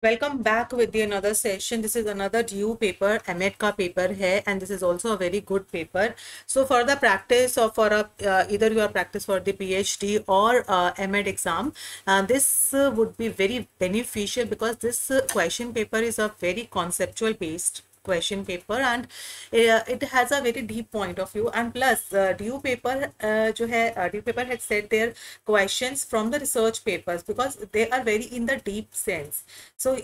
Welcome back with the another session. This is another due paper, MED का paper है, and this is also a very good paper. So for the practice or for either your practice for the PhD or MED exam, this would be very beneficial because this question paper is a very conceptual based question paper and it has a very deep point of view, and plus due paper जो है due paper had said their questions from the research papers because they are very in the deep sense. So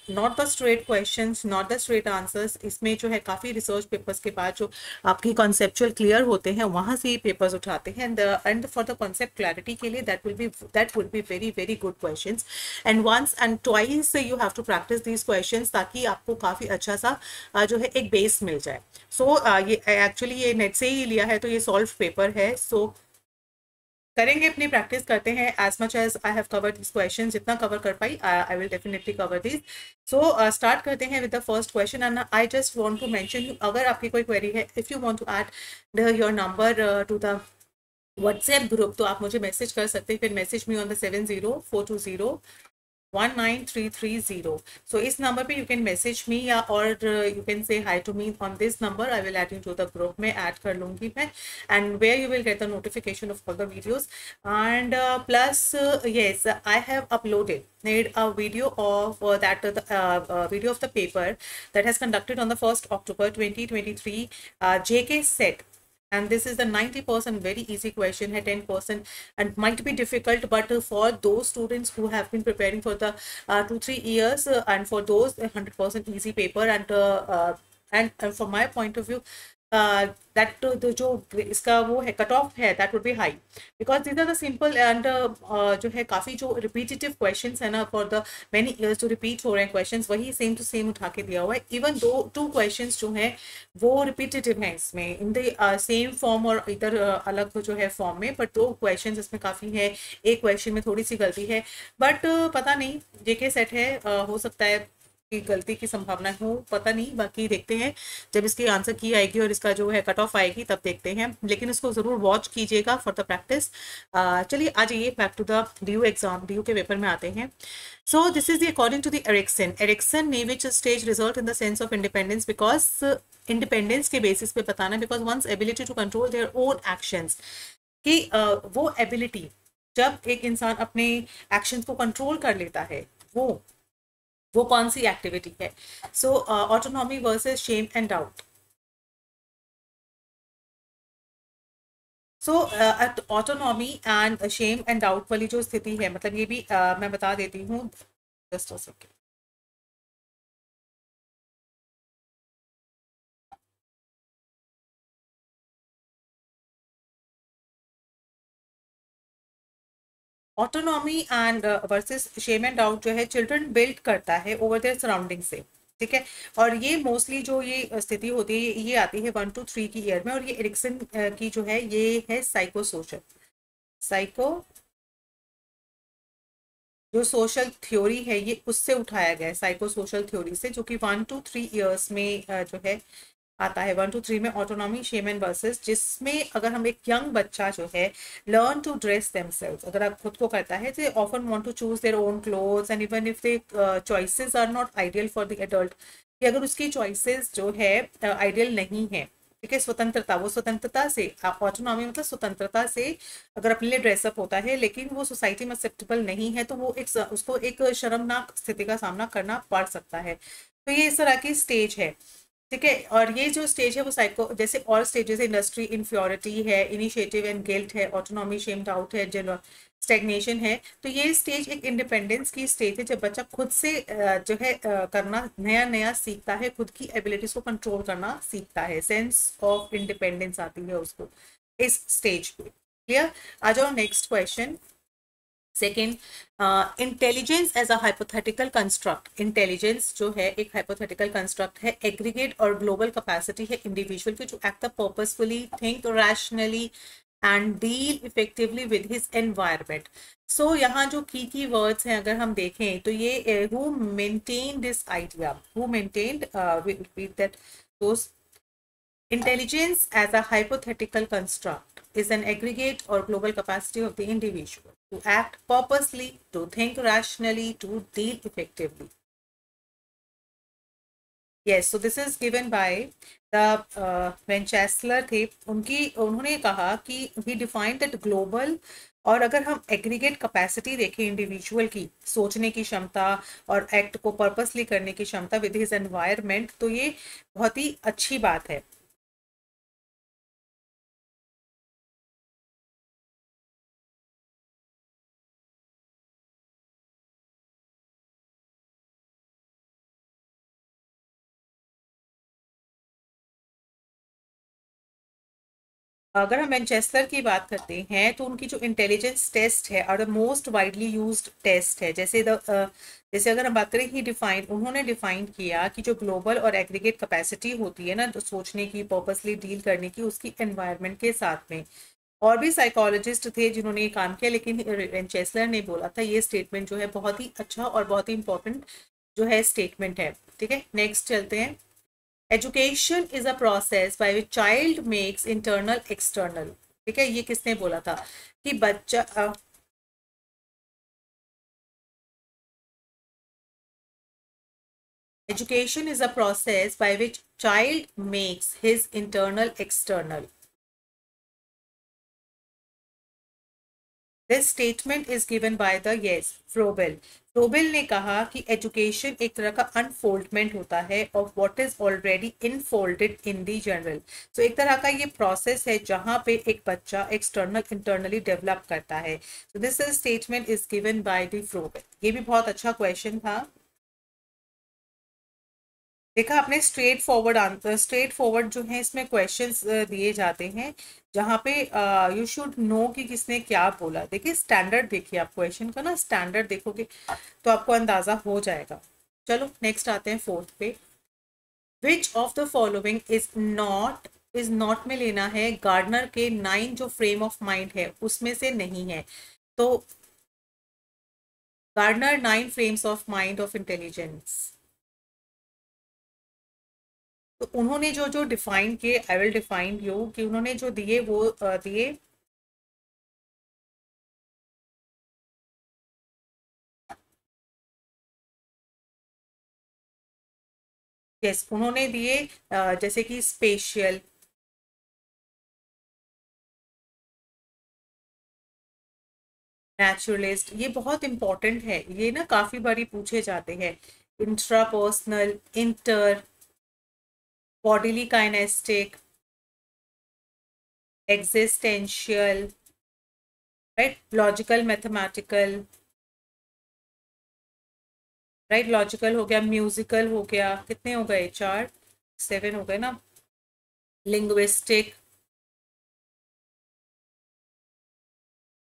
not the straight questions, not the straight answers. इसमें जो है काफ़ी research papers के बाद जो आपकी conceptual clear होते हैं वहाँ से ये papers उठाते हैं, and for the concept clarity के लिए that would be very very good questions, and once and twice you have to practice these questions ताकि आपको काफ़ी अच्छा सा जो है एक बेस मिल जाए. सो ये एक्चुअली ये नेट से ही लिया है तो ये सॉल्व पेपर है. सो करेंगे, अपनी प्रैक्टिस करते हैं. As much as I have covered this question, जितना कवर कर पाई I will definitely cover this. So start करते हैं with the first question, and I just want to mention, अगर आपकी कोई क्वेरी है, if you want to add your number to the WhatsApp group तो आप मुझे मैसेज कर सकते हैं. फिर message me on the 7042019330. So इस नंबर पे यू कैन मैसेज मी या or you can say hi to me on this number. I will add you to the group में ऐड कर लूँगी मैं, and where you will get the notification of all the videos. And plus yes, I have uploaded made a video of video of the paper that has conducted on the 1st October 2023 JK set, and this is the 90% very easy question है. 10% and might be difficult, but for those students who have been preparing for the 2-3 years, and for those 100% easy paper, and from my point of view that जो इसका वो है cut off है that would be high because these are the simple and जो है काफ़ी जो repetitive questions है ना, फॉर द मैनी ईयर्स जो रिपीट हो रहे हैं क्वेश्चंस, वही सेम टू सेम उठा के दिया हुआ है. इवन दो टू क्वेश्चंस जो हैं वो रिपीटेटिव हैं इसमें इन द सेम फॉर्म और इधर अलग जो है फॉर्म में, बट दो क्वेश्चंस इसमें काफ़ी है. एक क्वेश्चन में थोड़ी सी गलती है, बट पता नहीं जेके सेट है, हो सकता है की गलती की संभावना हो, पता नहीं. बाकी देखते हैं जब इसकी आंसर की आएगी और इसका जो है कट ऑफ आएगी तब देखते हैं, लेकिन इसको ज़रूर वॉच कीजिएगा फॉर द प्रैक्टिस. चलिए आ जाइए back to the DU exam, DU के पेपर में आते हैं. So this is the according to the Erikson ने which stage results in the sense of independence, because independence के बेसिस पे बताना, because one's ability to control their own actions, कि वो एबिलिटी जब एक इंसान अपने एक्शंस को कंट्रोल कर लेता है वो कौन सी एक्टिविटी है. So autonomy versus shame and doubt. So autonomy and shame and doubt वाली जो स्थिति है, मतलब ये भी मैं बता देती हूँ, just a second. Autonomy and versus shame and doubt जो है चिल्ड्रन बिल्ड करता है ओवर देयर सराउंडिंग से, ठीक है. और ये मोस्टली जो ये स्थिति होती है ये आती है 1 to 3 की ईयर में, और ये एरिक्सन की जो है ये है साइको सोशल, साइको जो सोशल थ्योरी है ये उससे उठाया गया है, साइको सोशल थ्योरी से, जो कि 1 to 3 ईयर्स में जो है आता है. 1 to 3 में ऑटोनॉमी शेम एंड वर्सेस, जिसमें अगर हम एक यंग बच्चा जो है लर्न टू ड्रेस देमसेल्व्स, अगर आप खुद को करता है, they often want to choose their own clothes, and even if they choices are not ideal for the adult, कि अगर उसकी चॉइसेस जो है आइडियल नहीं है, ठीक है. स्वतंत्रता, वो स्वतंत्रता से, ऑटोनॉमी मतलब स्वतंत्रता से अगर अपने लिए ड्रेसअप होता है लेकिन वो सोसाइटी में एक्सेप्टेबल नहीं है, तो वो उसको एक शर्मनाक स्थिति का सामना करना पड़ सकता है. तो ये इस तरह की स्टेज है, ठीक है. और ये जो स्टेज है वो साइको, जैसे और स्टेजेस इंडस्ट्री इन्फ्योरिटी है, इनिशिएटिव एंड गिल्ट है, ऑटोनॉमी शेम डाउट है, जनरल स्टेगनेशन है. तो ये स्टेज एक इंडिपेंडेंस की स्टेज है, जब बच्चा खुद से जो है करना नया नया सीखता है, खुद की एबिलिटीज को कंट्रोल करना सीखता है, सेंस ऑफ इंडिपेंडेंस आती है उसको इस स्टेज पे. क्लियर. आ जाओ next question. Second, intelligence as a hypothetical construct. Intelligence जो है एक हाइपोथेटिकल कंस्ट्रक्ट है, एग्रीगेट और ग्लोबल कैपेसिटी है इंडिविजुअल की to act purposefully, think rationally and deal effectively with his environment. So यहाँ जो की वर्ड्स हैं अगर हम देखें तो ये who maintain this idea, who maintained with that those. Intelligence as a hypothetical construct is an aggregate or global capacity of the individual to act purposely, to think rationally, to deal effectively. Yes, so this is given by the Wechsler थे, उन्होंने कहा कि ही defined that global, और अगर हम aggregate capacity देखें individual की सोचने की क्षमता और एक्ट को पर्पसली करने की क्षमता विद हिज एनवायरनमेंट, तो ये बहुत ही अच्छी बात है। अगर हम मैनचेस्टर की बात करते हैं तो उनकी जो इंटेलिजेंस टेस्ट है और the most widely used test है, जैसे अगर हम बात करें ही डिफाइन, उन्होंने डिफाइन किया कि जो ग्लोबल और एग्रीगेट कैपेसिटी होती है ना, तो सोचने की, पर्पसली डील करने की, उसकी एनवायरनमेंट के साथ में। और भी साइकोलॉजिस्ट थे जिन्होंने ये काम किया, लेकिन वेंचेस्लर ने बोला था ये स्टेटमेंट जो है बहुत ही अच्छा और बहुत ही इंपॉर्टेंट जो है स्टेटमेंट है। ठीक है, नेक्स्ट चलते हैं। Education is a process by which child makes internal external. ठीक है, ये किसने बोला था कि बच्चा education is a process by which child makes his internal external. This statement is given by the yes Froebel. Froebel ने कहा कि एजुकेशन एक तरह का अनफोल्डमेंट होता है of what is already infolded in the general. तो एक तरह का ये प्रोसेस है जहां पे एक बच्चा एक्सटर्नल इंटरनली डेवलप करता है। तो this statement is given by the Froebel. ये भी बहुत अच्छा क्वेश्चन था। देखा आपने, straight forward answer, straight forward जो है इसमें क्वेश्चंस दिए जाते हैं जहाँ पे यू शुड नो कि किसने क्या बोला। देखिए स्टैंडर्ड, देखिए आप क्वेश्चन का ना स्टैंडर्ड देखोगे तो आपको अंदाजा हो जाएगा। चलो नेक्स्ट आते हैं फोर्थ पे। विच of the following is not में लेना है गार्डनर के 9 जो फ्रेम ऑफ माइंड है उसमें से नहीं है। तो Gardner 9 frames of mind of intelligence, तो उन्होंने जो जो डिफाइन किए, आई विल डिफाइन यू कि उन्होंने जो दिए वो दिए। यस, उन्होंने दिए जैसे कि स्पेशियल, नेचुरलिस्ट, ये बहुत इंपॉर्टेंट है, ये ना काफी बारी पूछे जाते हैं। Intrapersonal, inter, bodily kinesthetic, existential, right, logical mathematical, right, logical हो गया, म्यूजिकल हो गया, कितने हो गए, 4, 7 हो गए ना, लिंग्विस्टिक,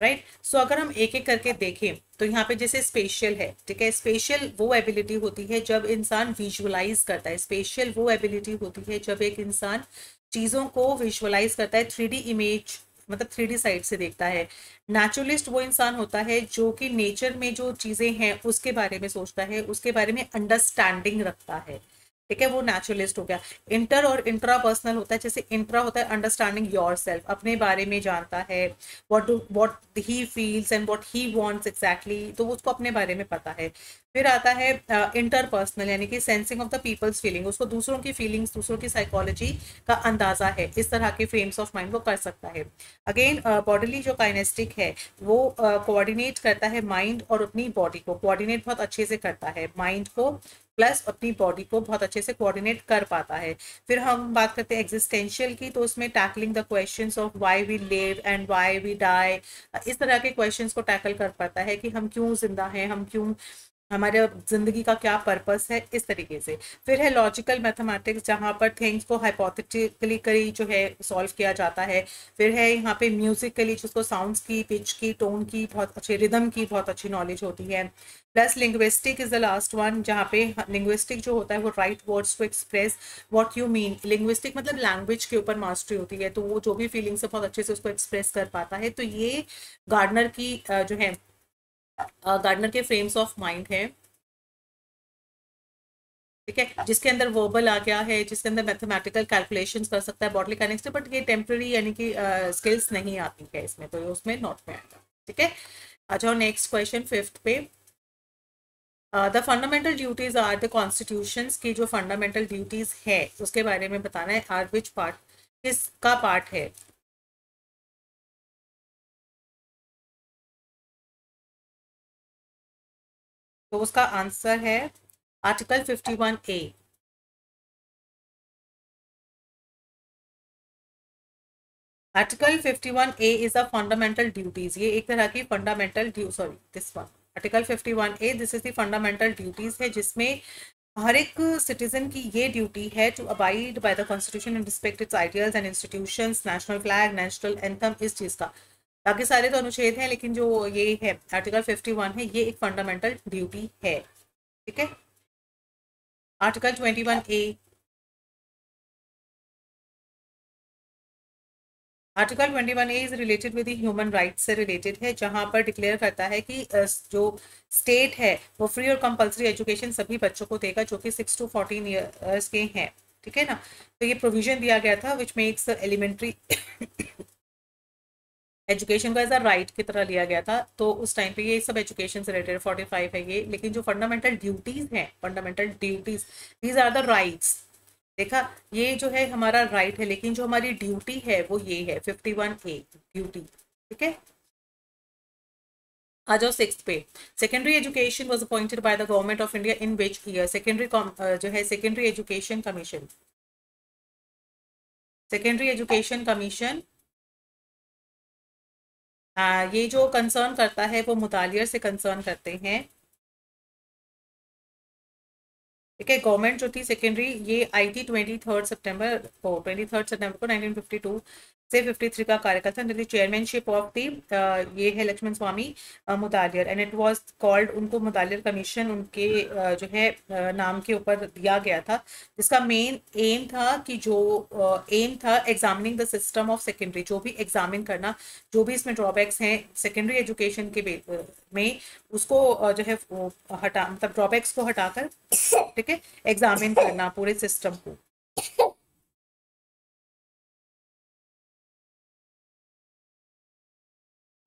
राइट। सो अगर हम एक एक करके देखें तो यहाँ पे जैसे स्पेशल है, ठीक है, स्पेशल वो एबिलिटी होती है जब इंसान विजुअलाइज करता है। स्पेशल वो एबिलिटी होती है जब एक इंसान चीज़ों को विजुअलाइज करता है, 3D इमेज, मतलब 3D साइड से देखता है। नेचुरलिस्ट वो इंसान होता है जो कि नेचर में जो चीज़ें हैं उसके बारे में सोचता है, उसके बारे में अंडरस्टैंडिंग रखता है। ठीक है, वो नेचुरलिस्ट हो गया। इंटर और इंट्रा पर्सनल होता है, जैसे इंट्रा होता है अंडरस्टैंडिंग योर सेल्फ, अपने बारे में जानता है, what he feels and what he wants exactly, तो उसको अपने बारे में पता है। फिर आता है इंटरपर्सनल, यानी कि sensing of the people's feeling, उसको दूसरों की फीलिंग्स, दूसरों की साइकोलॉजी का अंदाजा है, इस तरह के फ्रेम्स ऑफ माइंड वो कर सकता है। अगेन बॉडीली जो काइनेस्टिक है वो कोऑर्डिनेट करता है माइंड और अपनी बॉडी को, कोऑर्डिनेट बहुत अच्छे से करता है माइंड को प्लस अपनी बॉडी को बहुत अच्छे से कोऑर्डिनेट कर पाता है। फिर हम बात करते हैं एग्जिस्टेंशियल की, तो उसमें tackling the questions of why we live and why we die, इस तरह के क्वेश्चंस को टैकल कर पाता है कि हम क्यों जिंदा हैं, हम क्यों, हमारे जिंदगी का क्या पर्पस है, इस तरीके से। फिर है लॉजिकल मैथमेटिक्स, जहाँ पर थिंग्स को हाइपोथेटिकली जो है सॉल्व किया जाता है। फिर है यहाँ पे म्यूजिकली, जिसको साउंड्स की, पिच की, टोन की बहुत अच्छी, रिदम की बहुत अच्छी नॉलेज होती है। Plus linguistic is the last one, जहाँ पे लिंग्विस्टिक जो होता है वो right words to express what you mean. Linguistic मतलब लैंग्वेज के ऊपर मास्टरी होती है, तो वो जो भी फीलिंग्स है बहुत अच्छे से उसको एक्सप्रेस कर पाता है। तो ये गार्डनर की जो है गार्डनर के फ्रेम्स ऑफ माइंड है। ठीक है, जिसके अंदर वर्बल आ गया है, जिसके अंदर मैथमेटिकल कैलकुलेशंस कर सकता है, बॉटली कनेक्ट, बट ये टेम्पररी यानी कि स्किल्स नहीं आती है इसमें, तो ये उसमें नॉट में आएगा। ठीक है, आ जाओ नेक्स्ट क्वेश्चन फिफ्थ पे। The fundamental duties are the constitutions की जो फंडामेंटल ड्यूटीज है उसके बारे में बताना है। आर विच पार्ट, किसका पार्ट है? तो उसका आंसर है article 51A। Article 51A is a fundamental duties, ये एक तरह की fundamental sorry this one, article 51A this is the fundamental duties है, जिसमें हर एक सिटीजन की ये ड्यूटी है to abide by the constitution and respect its ideals and institutions, national flag, national anthem, इस चीज का। बाकी सारे तो अनुच्छेद हैं, लेकिन जो ये है आर्टिकल 51 है, ये एक फंडामेंटल ड्यूटी है। ठीक है। Article 21A, article 21A is related with human rights से रिलेटेड है, जहां पर डिक्लेयर करता है कि जो स्टेट है वो फ्री और कंपलसरी एजुकेशन सभी बच्चों को देगा जो कि 6 to 14 ईयर्स के हैं। ठीक है ना। तो ये प्रोविजन दिया गया था विच मेक्स एलिमेंट्री एजुकेशन को एज अ राइट की तरह लिया गया था। तो उस टाइम पे ये सब एजुकेशन से रिलेटेड 45 है ये, लेकिन जो फंडामेंटल ड्यूटीज हैं, fundamental duties these are the rights. देखा, ये जो है हमारा राइट है, लेकिन जो हमारी ड्यूटी है वो ये है 51A ड्यूटी। ठीक है। आ जाओ सिक्स पे। Secondary education was appointed by the government of India in which year? Secondary जो है secondary education commission, secondary education commission ये जो कंसर्न करता है वो मुतालियर से कंसर्न करते हैं। ठीक है। गवर्नमेंट जो थी सेकेंडरी, ये आई थी 23 सितंबर को 1952 से 53 का कार्यकाल था, under the chairmanship of the ये है Lakshmanaswami Mudaliar, and it was called, उनको मुदालियर कमीशन उनके जो है नाम के ऊपर दिया गया था, जिसका मेन एम था कि जो एम था examining the system of secondary, जो भी एग्जामिन करना, जो भी इसमें ड्रॉबैक्स हैं सेकेंडरी एजुकेशन के में, उसको जो है हटा, मतलब ड्रॉबैक्स को हटाकर, ठीक है, एग्जामिन करना पूरे सिस्टम को।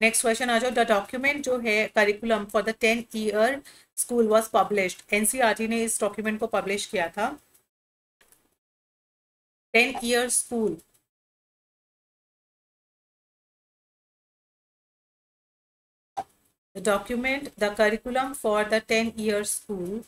नेक्स्ट क्वेश्चन आ जाओ। द डॉक्यूमेंट जो है curriculum for the 10 year school was published, NCERT ने इस डॉक्यूमेंट को पब्लिश किया था। 10 year school, the document, the curriculum for the 10 year school,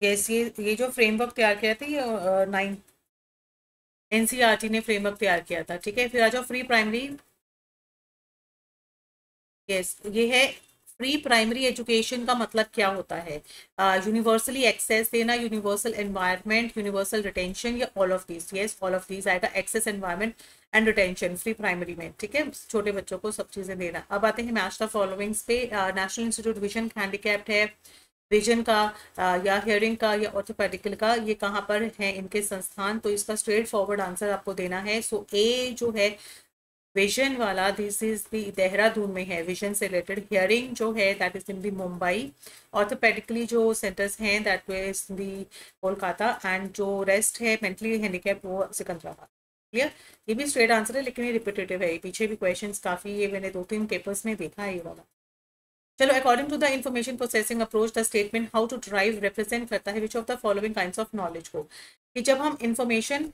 yes, ये जो फ्रेमवर्क तैयार किया था ये 9 एनसीईआरटी ने फ्रेमवर्क तैयार किया था। ठीक है। फिर आ जाओ फ्री प्राइमरी। यस, ये है फ्री प्राइमरी एजुकेशन का मतलब क्या होता है? यूनिवर्सली एक्सेस देना, यूनिवर्सल एनवायरनमेंट, यूनिवर्सल रिटेंशन, या all of these? Yes, all of these आएगा, access, environment and retention free primary में। ठीक है। छोटे बच्चों को सब चीजें देना। अब आते हैं मैच द फॉलोइंग्स पे। नेशनल इंस्टीट्यूट विजन हैंडीकैप्ड है, विजन का या हियरिंग का या ऑर्थोपेडिकल का, ये कहाँ पर है इनके संस्थान? तो इसका स्ट्रेट फॉरवर्ड आंसर आपको देना है। सो ए जो है विजन वाला, दिस इज दी देहरादून में है, विजन से रिलेटेड। हियरिंग जो है that is in the Mumbai. Orthopaedically जो सेंटर्स हैं that is the Kolkata, and जो रेस्ट है मेंटली हैंडीकैप वो सिकंदराबाद। क्लियर? ये भी स्ट्रेट आंसर है, लेकिन ये रिपीटेटिव है, पीछे भी क्वेश्चंस काफी, ये मैंने 2-3 पेपर्स में देखा है ये वाला। चलो, according to the information processing approach the statement how to drive represent करता है which of the following kinds of knowledge को? कि जब हम इंफॉर्मेशन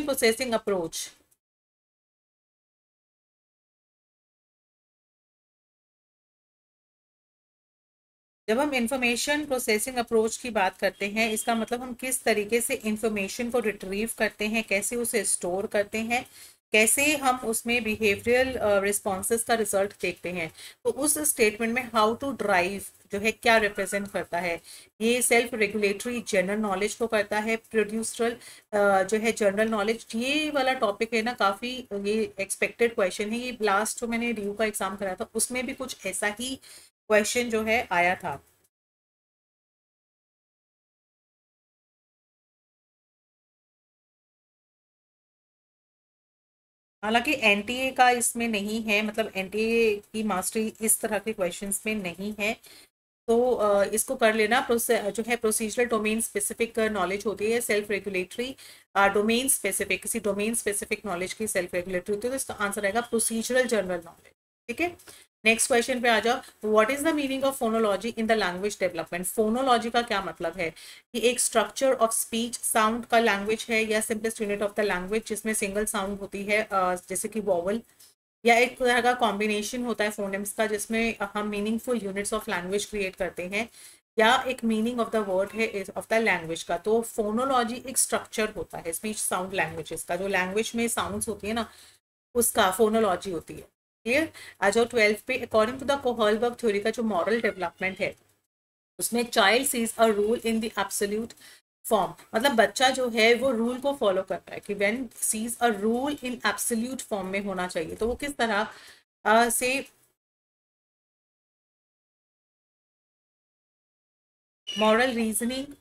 प्रोसेसिंग अप्रोच, जब हम इंफॉर्मेशन प्रोसेसिंग अप्रोच की बात करते हैं, इसका मतलब हम किस तरीके से इंफॉर्मेशन को रिट्रीव करते हैं, कैसे उसे स्टोर करते हैं, कैसे हम उसमें बिहेवियरल रिस्पॉन्सेस का रिजल्ट देखते हैं। तो उस स्टेटमेंट में हाउ टू ड्राइव जो है क्या रिप्रेजेंट करता है? ये सेल्फ रेगुलेटरी जनरल नॉलेज को करता है, प्रोड्यूसरल जो है जनरल नॉलेज, ये वाला टॉपिक है ना काफ़ी, ये एक्सपेक्टेड क्वेश्चन है। ये लास्ट जो मैंने ड्यू का एग्जाम कराया था उसमें भी कुछ ऐसा ही क्वेश्चन जो है आया था। हालांकि एनटीए का इसमें नहीं है, मतलब एनटीए की मास्टरी इस तरह के क्वेश्चंस में नहीं है। तो इसको कर लेना। जो है प्रोसीजरल डोमेन स्पेसिफिक नॉलेज होती है, सेल्फ रेगुलेटरी डोमेन स्पेसिफिक, किसी डोमेन स्पेसिफिक नॉलेज की सेल्फ रेगुलेटरी होती है, तो इसका आंसर आएगा प्रोसीजरल जनरल नॉलेज। ठीक है, नेक्स्ट क्वेश्चन पे आ जाओ। What is the meaning of phonology in the language development? Phonology का क्या मतलब है? कि एक स्ट्रक्चर ऑफ स्पीच साउंड का लैंग्वेज है, या simplest unit of the language जिसमें सिंगल साउंड होती है, जैसे कि वॉवल, या एक तरह का कॉम्बिनेशन होता है फोनेम्स का जिसमें हम meaningful units of language create करते हैं, या एक मीनिंग ऑफ द वर्ड है ऑफ द लैंग्वेज का। तो फोनोलॉजी एक स्ट्रक्चर होता है स्पीच साउंड लैंग्वेजेस का, जो लैंग्वेज में साउंड्स होती है ना, उसका फोनोलॉजी होती है। क्लियर? आ जाओ 12 पे। According to the Kohlberg theory का जो मॉरल डेवलपमेंट है, उसमें child sees a rule in the absolute form, मतलब बच्चा जो है वो रूल को फॉलो करता है कि when seize a rule in absolute form में होना चाहिए। तो वो किस तरह से moral reasoning,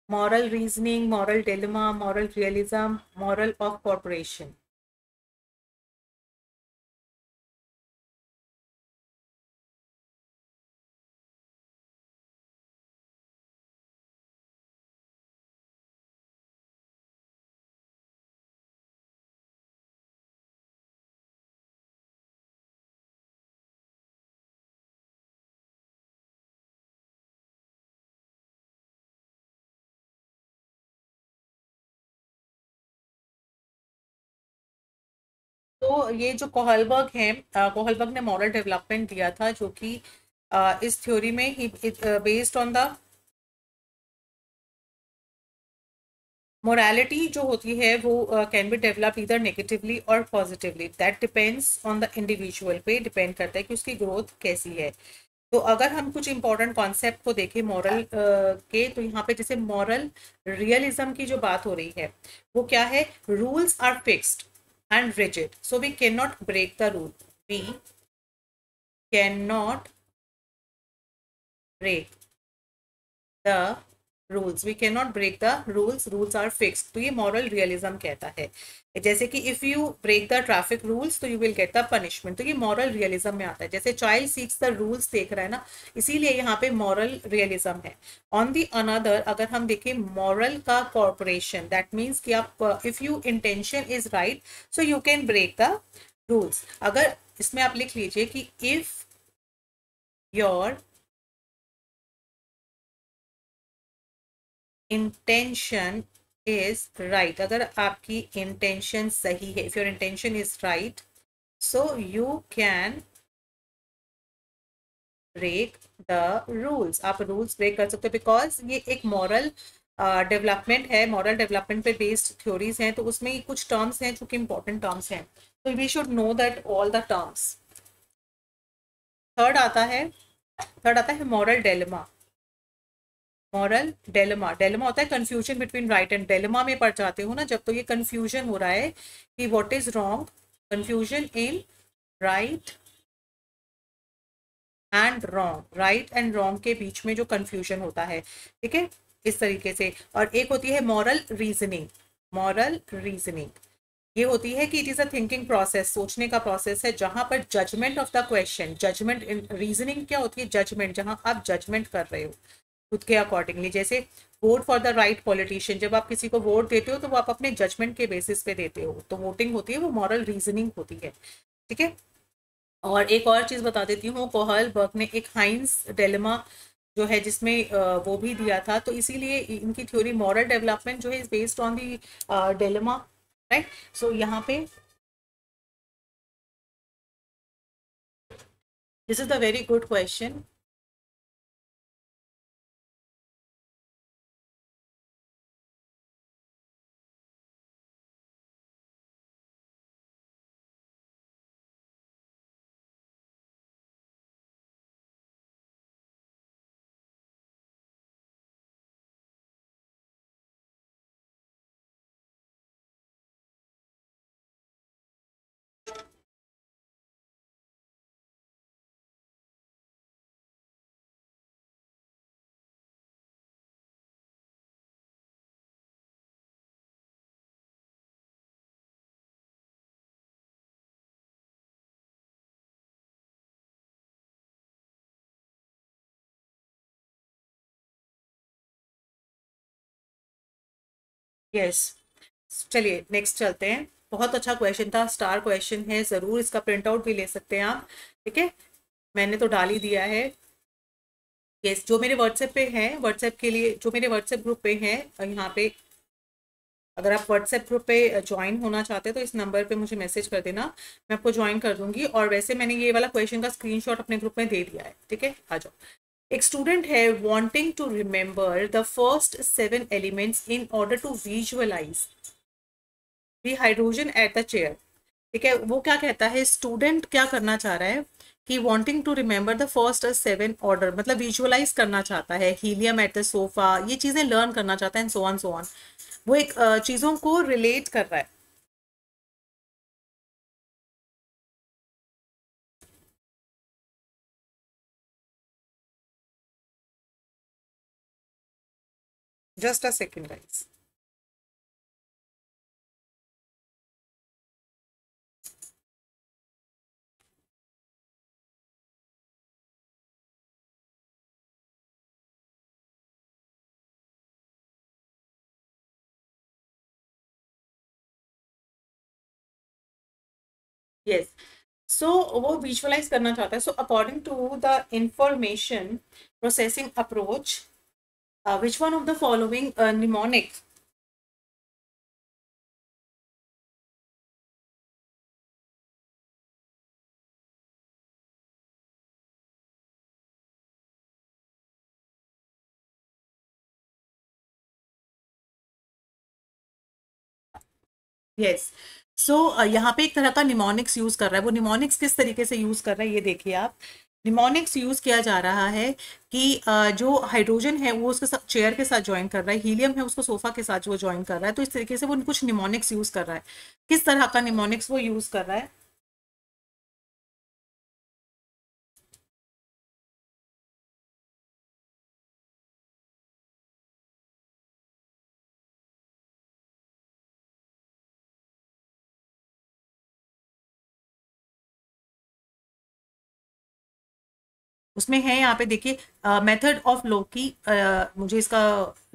moral reasoning, moral dilemma, moral realism, moral of corporation. तो ये जो कोहलबर्ग है, कोहलबर्ग ने मॉरल डेवलपमेंट दिया था, जो कि इस थ्योरी में ही बेस्ड ऑन द मोरालिटी जो होती है वो कैन बी डेवलप इधर नेगेटिवली और positively, that depends on the individual, पे डिपेंड करता है कि उसकी ग्रोथ कैसी है। तो अगर हम कुछ इंपॉर्टेंट कॉन्सेप्ट को देखें मॉरल के, तो यहाँ पे जैसे मॉरल रियलिज्म की जो बात हो रही है, वो क्या है? Rules are fixed and rigid, so we can not break the rule, we can not break the rules, we can not break the rules, rules are fixed. तो ये मॉरल रियलिज्म कहता है। जैसे कि if you break the traffic rules तो you will get the punishment, तो ये moral realism में आता है। जैसे चाइल्ड सीक्स द रूल्स देख रहा है ना, इसीलिए यहाँ पे मॉरल रियलिज्म है। ऑन दी अनदर, अगर हम देखें मॉरल का कॉर्पोरेशन, दैट मीन्स कि आप if you intention is right so you can break the rules. अगर इसमें आप लिख लीजिए कि if your intention is right, अगर आपकी इंटेंशन सही है, if your intention is right so you can break the rules, आप रूल्स ब्रेक कर सकते हो, बिकॉज ये एक मॉरल डेवलपमेंट है, मॉरल डेवलपमेंट पे बेस्ड थ्योरीज हैं, तो उसमें कुछ टर्म्स हैं जो कि इंपॉर्टेंट टर्म्स हैं, तो we should know that all the terms. Third आता है, थर्ड आता है moral dilemma. Moral dilemma, dilemma होता है confusion between right and, dilemma में पड़ जाते हो ना जब, तो ये कंफ्यूजन हो रहा है कि what is wrong, confusion in right and wrong, right and wrong के बीच में जो कंफ्यूजन होता है। ठीक है, इस तरीके से। और एक होती है मॉरल रीजनिंग, मॉरल रीजनिंग ये होती है कि it is a thinking process, सोचने का प्रोसेस है, जहां पर judgement of the question, judgement in reasoning क्या होती है? जजमेंट, जहां आप जजमेंट कर रहे हो खुद के अकॉर्डिंगली। जैसे vote for the right politician, जब आप किसी को वोट देते हो तो वो आप अपने जजमेंट के बेसिस पे देते हो, तो वोटिंग होती है वो मॉरल रीजनिंग होती है। ठीक है, और एक और चीज बता देती हूँ, कोहल बर्ग ने एक हाइंस डेलेमा जो है जिसमें वो भी दिया था, तो इसीलिए इनकी थ्योरी मॉरल डेवलपमेंट जो है is based on the dilemma, right. So यहाँ पे this is the very good question. Yes, चलिए नेक्स्ट चलते हैं। बहुत अच्छा क्वेश्चन था, स्टार क्वेश्चन है, ज़रूर इसका प्रिंट आउट भी ले सकते हैं आप। ठीक है, मैंने तो डाल ही दिया है। यस, जो मेरे व्हाट्सएप पे हैं, व्हाट्सएप के लिए जो मेरे व्हाट्सएप ग्रुप पे हैं, यहाँ पे अगर आप व्हाट्सएप ग्रुप पे ज्वाइन होना चाहते हैं तो इस नंबर पे मुझे मैसेज कर देना, मैं आपको ज्वाइन कर दूंगी। और वैसे मैंने ये वाला क्वेश्चन का स्क्रीनशॉट अपने ग्रुप में दे दिया है। ठीक है, आ जाओ। एक स्टूडेंट है wanting to remember the first 7 elements in order to visualise the hydrogen at the chair. ठीक है, वो क्या कहता है, स्टूडेंट क्या करना चाह रहा है कि wanting to remember the first 7 order, मतलब विजुअलाइज करना चाहता है हीलियम एट द सोफा, ये चीजें लर्न करना चाहता है, सो ऑन सो ऑन। वो एक चीजों को रिलेट कर रहा है। Just a second guys. Yes, so वो विजुअलाइज करना चाहता है। So according to the information processing approach, which one of the following mnemonic. Yes, so यहाँ पे एक तरह का निमोनिक्स यूज कर रहा है। वो निमोनिक्स किस तरीके से यूज कर रहा है ये देखिए आप। निमोनिक्स यूज किया जा रहा है कि जो हाइड्रोजन है वो उसके साथ चेयर के साथ ज्वाइन कर रहा है, हीलियम है उसको सोफा के साथ वो ज्वाइन कर रहा है। तो इस तरीके से वो कुछ निमोनिक्स यूज कर रहा है। किस तरह का निमोनिक्स वो यूज कर रहा है? उसमें है यहाँ पे देखिए, मेथड ऑफ लॉकी, मुझे इसका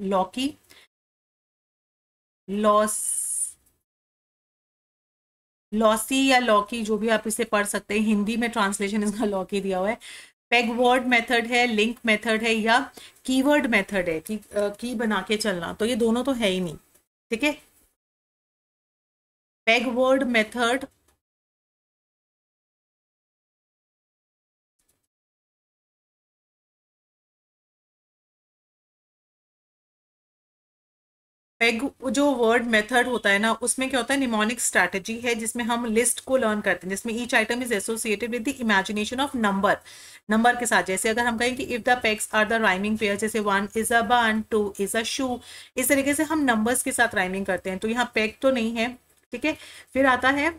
लॉकी लॉस लॉसी या लॉकी जो भी आप इसे पढ़ सकते हैं, हिंदी में ट्रांसलेशन इसका लॉकी दिया हुआ है। पेगवर्ड मेथड है, लिंक मेथड है, या कीवर्ड मेथड है कि की बना के चलना, तो ये दोनों तो है ही नहीं। ठीक है, पेगवर्ड मेथड, पेग जो वर्ड मेथड होता है ना, उसमें क्या होता है, निमोनिक स्ट्रैटेजी है जिसमें हम लिस्ट को लर्न करते हैं, जिसमें each item is associated with the imagination of number, number के साथ। जैसे अगर हम कहें कि if the pegs are the rhyming pair, जैसे 1 इज अ बन, 2 इज अ शू, इस तरीके से हम नंबर्स के साथ राइमिंग करते हैं। तो यहाँ पेग तो नहीं है। ठीक है, फिर आता है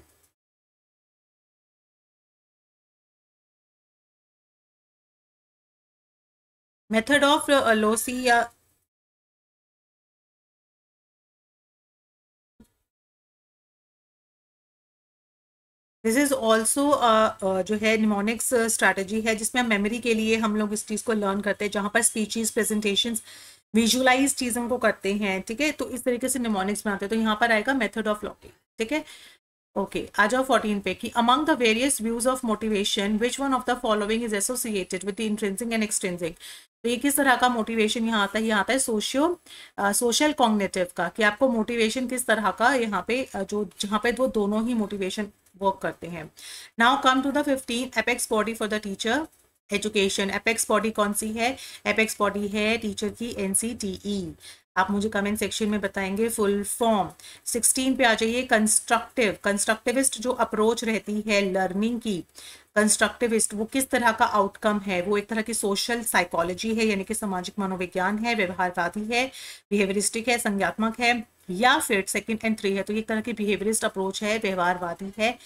मेथड ऑफ लोसी या दिस इज ऑल्सो जो है निमोनिक्स स्ट्रैटेजी है, जिसमें मेमोरी के लिए हम लोग इस चीज़ को लर्न करते हैं, जहाँ पर स्पीचीज प्रेजेंटेशन विजुलाइज चीज़ों को करते हैं। ठीक है, तो इस तरीके से निमोनिक्स बनाते हैं। तो यहाँ पर आएगा मेथड ऑफ लॉकिंग। ठीक है, ओके, आ जाओ 14 पे कि among the various views of motivation which one of the following is associated with the intrinsic and extrinsic. तो ये किस तरह का मोटिवेशन यहाँ आता है? यहाँ आता है सोशल कॉग्निटिव का, कि आपको मोटिवेशन किस तरह का यहाँ पे जो जहाँ पे वो दोनों ही मोटिवेशन वर्क करते हैं। Now come to the 15 apex body for the teacher education. Apex body कौन सी है? एपेक्स बॉडी है टीचर की एनसीटीई। आप मुझे कमेंट सेक्शन में बताएंगे फुल फॉर्म। 16 पे आ जाइए, कंस्ट्रक्टिव, कंस्ट्रक्टिविस्ट जो अप्रोच रहती है लर्निंग की, कंस्ट्रक्टिविस्ट वो किस तरह का आउटकम है? वो एक तरह की सोशल साइकोलॉजी है, यानी कि सामाजिक मनोविज्ञान है, व्यवहारवादी है, बिहेवियरिस्टिक है, संज्ञात्मक है, या फिर सेकंड एंड थ्री है। तो ये एक तरह की बिहेवियरिस्ट अप्रोच है, व्यवहारवादी है,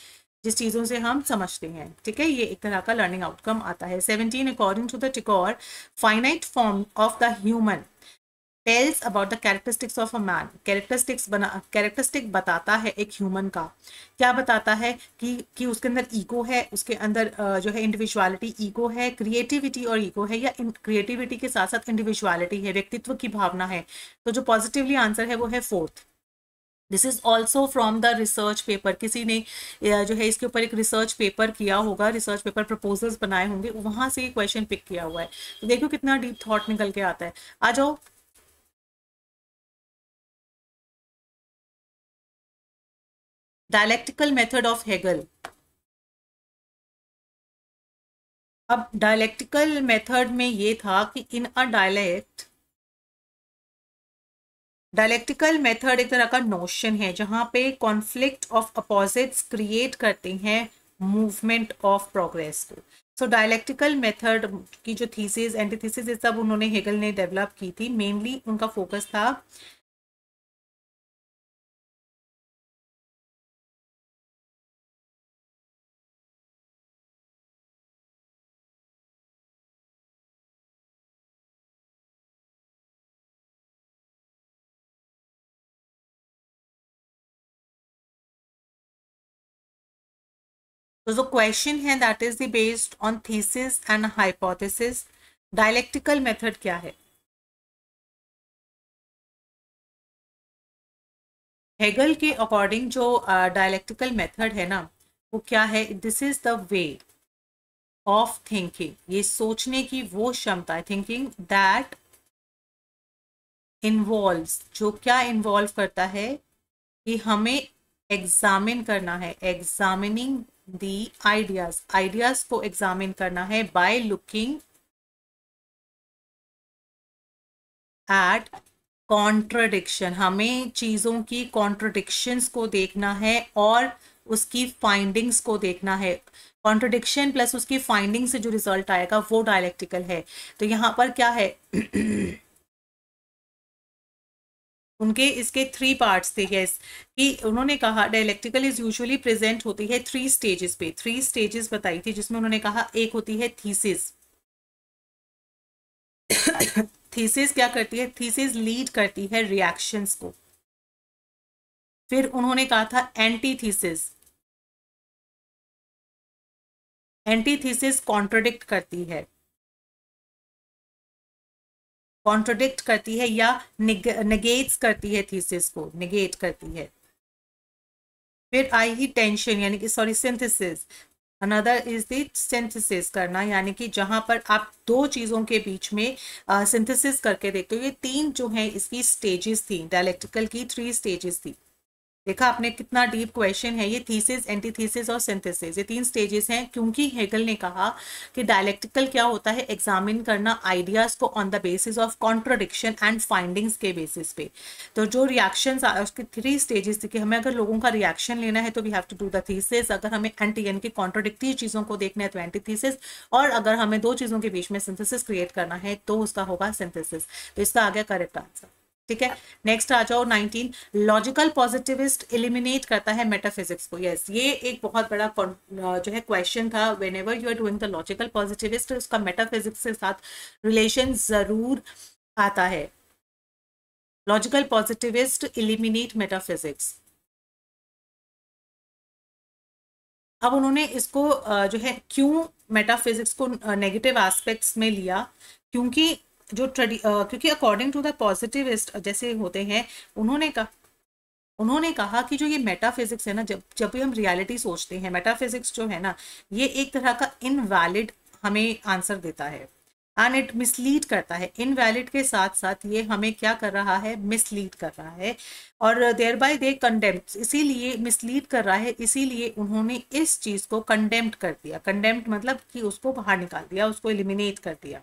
जिस चीज़ों से हम समझते हैं। ठीक है, ये एक तरह का लर्निंग आउटकम आता है। 17 अकॉर्डिंग टू द टिकोर, finite form of the human tells about the characteristics of a man. Characteristic बताता है एक ह्यूमन का। क्या बताता है? कि उसके अंदर ईगो है, उसके अंदर जो है इंडिविजुअलिटी, ईगो है, क्रिएटिविटी और ईगो है, या क्रिएटिविटी के साथ साथ इंडिविजुअलिटी है, व्यक्तित्व की भावना है। तो जो पॉजिटिवली आंसर है वो है fourth. This is also from the research paper, किसी ने जो है इसके ऊपर एक रिसर्च पेपर किया होगा, रिसर्च पेपर प्रपोजल्स बनाए होंगे, वहां से ये क्वेश्चन पिक किया हुआ है। तो देखो कितना डीप थॉट निकल के आता है। आ जाओ। Dialectical method of Hegel. अब डायलेक्टिकल मेथड में ये था कि इन अ डायलेक्टिकल मेथड एक तरह का नोशन है जहां पे कॉन्फ्लिक्ट ऑफ अपोजिट्स क्रिएट करते हैं मूवमेंट ऑफ प्रोग्रेस को। सो डायलेक्टिकल मेथड की जो थीसिस एंटीथीसिस ये सब उन्होंने हेगल ने डेवलप की थी। मेनली उनका फोकस था तो जो क्वेश्चन है that is the based on thesis and hypothesis. Dialectical method क्या है? हेगल के अकॉर्डिंग जो डायलेक्टिकल मेथड है ना, वो क्या है? This is the way of thinking, ये सोचने की वो क्षमता है, थिंकिंग दैट इन्वॉल्व्स, जो क्या इन्वॉल्व करता है कि हमें एग्जामिन करना है, एग्जामिनिंग दी आइडियाज, आइडियाज को एग्जामिन करना है बाय लुकिंग एट कॉन्ट्रडिक्शन, हमें चीजों की कॉन्ट्रडिक्शंस को देखना है और उसकी फाइंडिंग्स को देखना है। कॉन्ट्रडिक्शन प्लस उसकी फाइंडिंग से जो रिजल्ट आएगा वो डायलेक्टिकल है। तो यहाँ पर क्या है उनके इसके थ्री पार्ट्स थे। यस, कि उन्होंने कहा डायलेक्टिकल इज यूजुअली प्रेजेंट होती है थ्री स्टेजेस पे, थ्री स्टेजेस बताई थी, जिसमें उन्होंने कहा एक होती है थीसिस। थीसिस क्या करती है? थीसिस लीड करती है रिएक्शंस को। फिर उन्होंने कहा था एंटीथीसिस, एंटीथीसिस कॉन्ट्रडिक्ट करती है, कॉन्ट्रडिक्ट करती है या निगेट्स करती है, थीसिस को निगेट करती है। फिर आई ही टेंशन यानी कि sorry synthesis, another is the synthesis करना, यानी कि जहां पर आप दो चीजों के बीच में सिंथेसिस करके देखते हो। ये तीन जो है इसकी स्टेजेस थी, डायलेक्टिकल की थ्री स्टेजेस थी। देखा आपने कितना डीप क्वेश्चन है ये। थीसिस, एंटीथीसिस और सिंथेसिस ये तीन स्टेजेस हैं, क्योंकि हेगल ने कहा कि डायलेक्टिकल क्या होता है? एग्जामिन करना आइडियाज को on the basis of contradiction and findings के बेसिस पे। तो जो रिएक्शंस उसकी थ्री स्टेजेस थी कि हमें अगर लोगों का रिएक्शन लेना है तो we have to do the thesis, अगर हमें एंटी यानी कि कॉन्ट्रोडिक्टरी चीजों को देखना है तो एंटीथीसिस, और अगर हमें दो चीजों के बीच में सिंथेसिस क्रिएट करना है तो उसका होगा सिंथेसिस। तो इसका आ गया करेक्ट आंसर। ठीक है, नेक्स्ट आ जाओ 19। लॉजिकल पॉजिटिविस्ट एलिमिनेट करता है मेटाफिजिक्स को। यस, ये एक बहुत बड़ा जो है क्वेश्चन था। Whenever you are doing the logical positivist, उसका मेटाफिजिक्स के साथ रिलेशन जरूर आता है। Logical positivist eliminate metaphysics. अब उन्होंने इसको जो है क्यों मेटाफिजिक्स को नेगेटिव एस्पेक्ट्स में लिया? क्योंकि क्योंकि अकॉर्डिंग टू द पॉजिटिविस्ट जैसे होते हैं, उन्होंने कहा कि जो ये मेटाफिजिक्स है ना, जब जब भी हम रियलिटी सोचते हैं, मेटाफिजिक्स जो है ना, ये एक तरह का इनवैलिड हमें आंसर देता है एंड इट मिसलीड करता है। इनवैलिड के साथ साथ ये हमें क्या कर रहा है? मिसलीड कर रहा है, और देयर बाय दे कंडेम्ड, इसीलिए मिसलीड कर रहा है, इसीलिए उन्होंने इस चीज को कंडेम्ड कर दिया। कंडेम्ड मतलब कि उसको बाहर निकाल दिया, उसको एलिमिनेट कर दिया।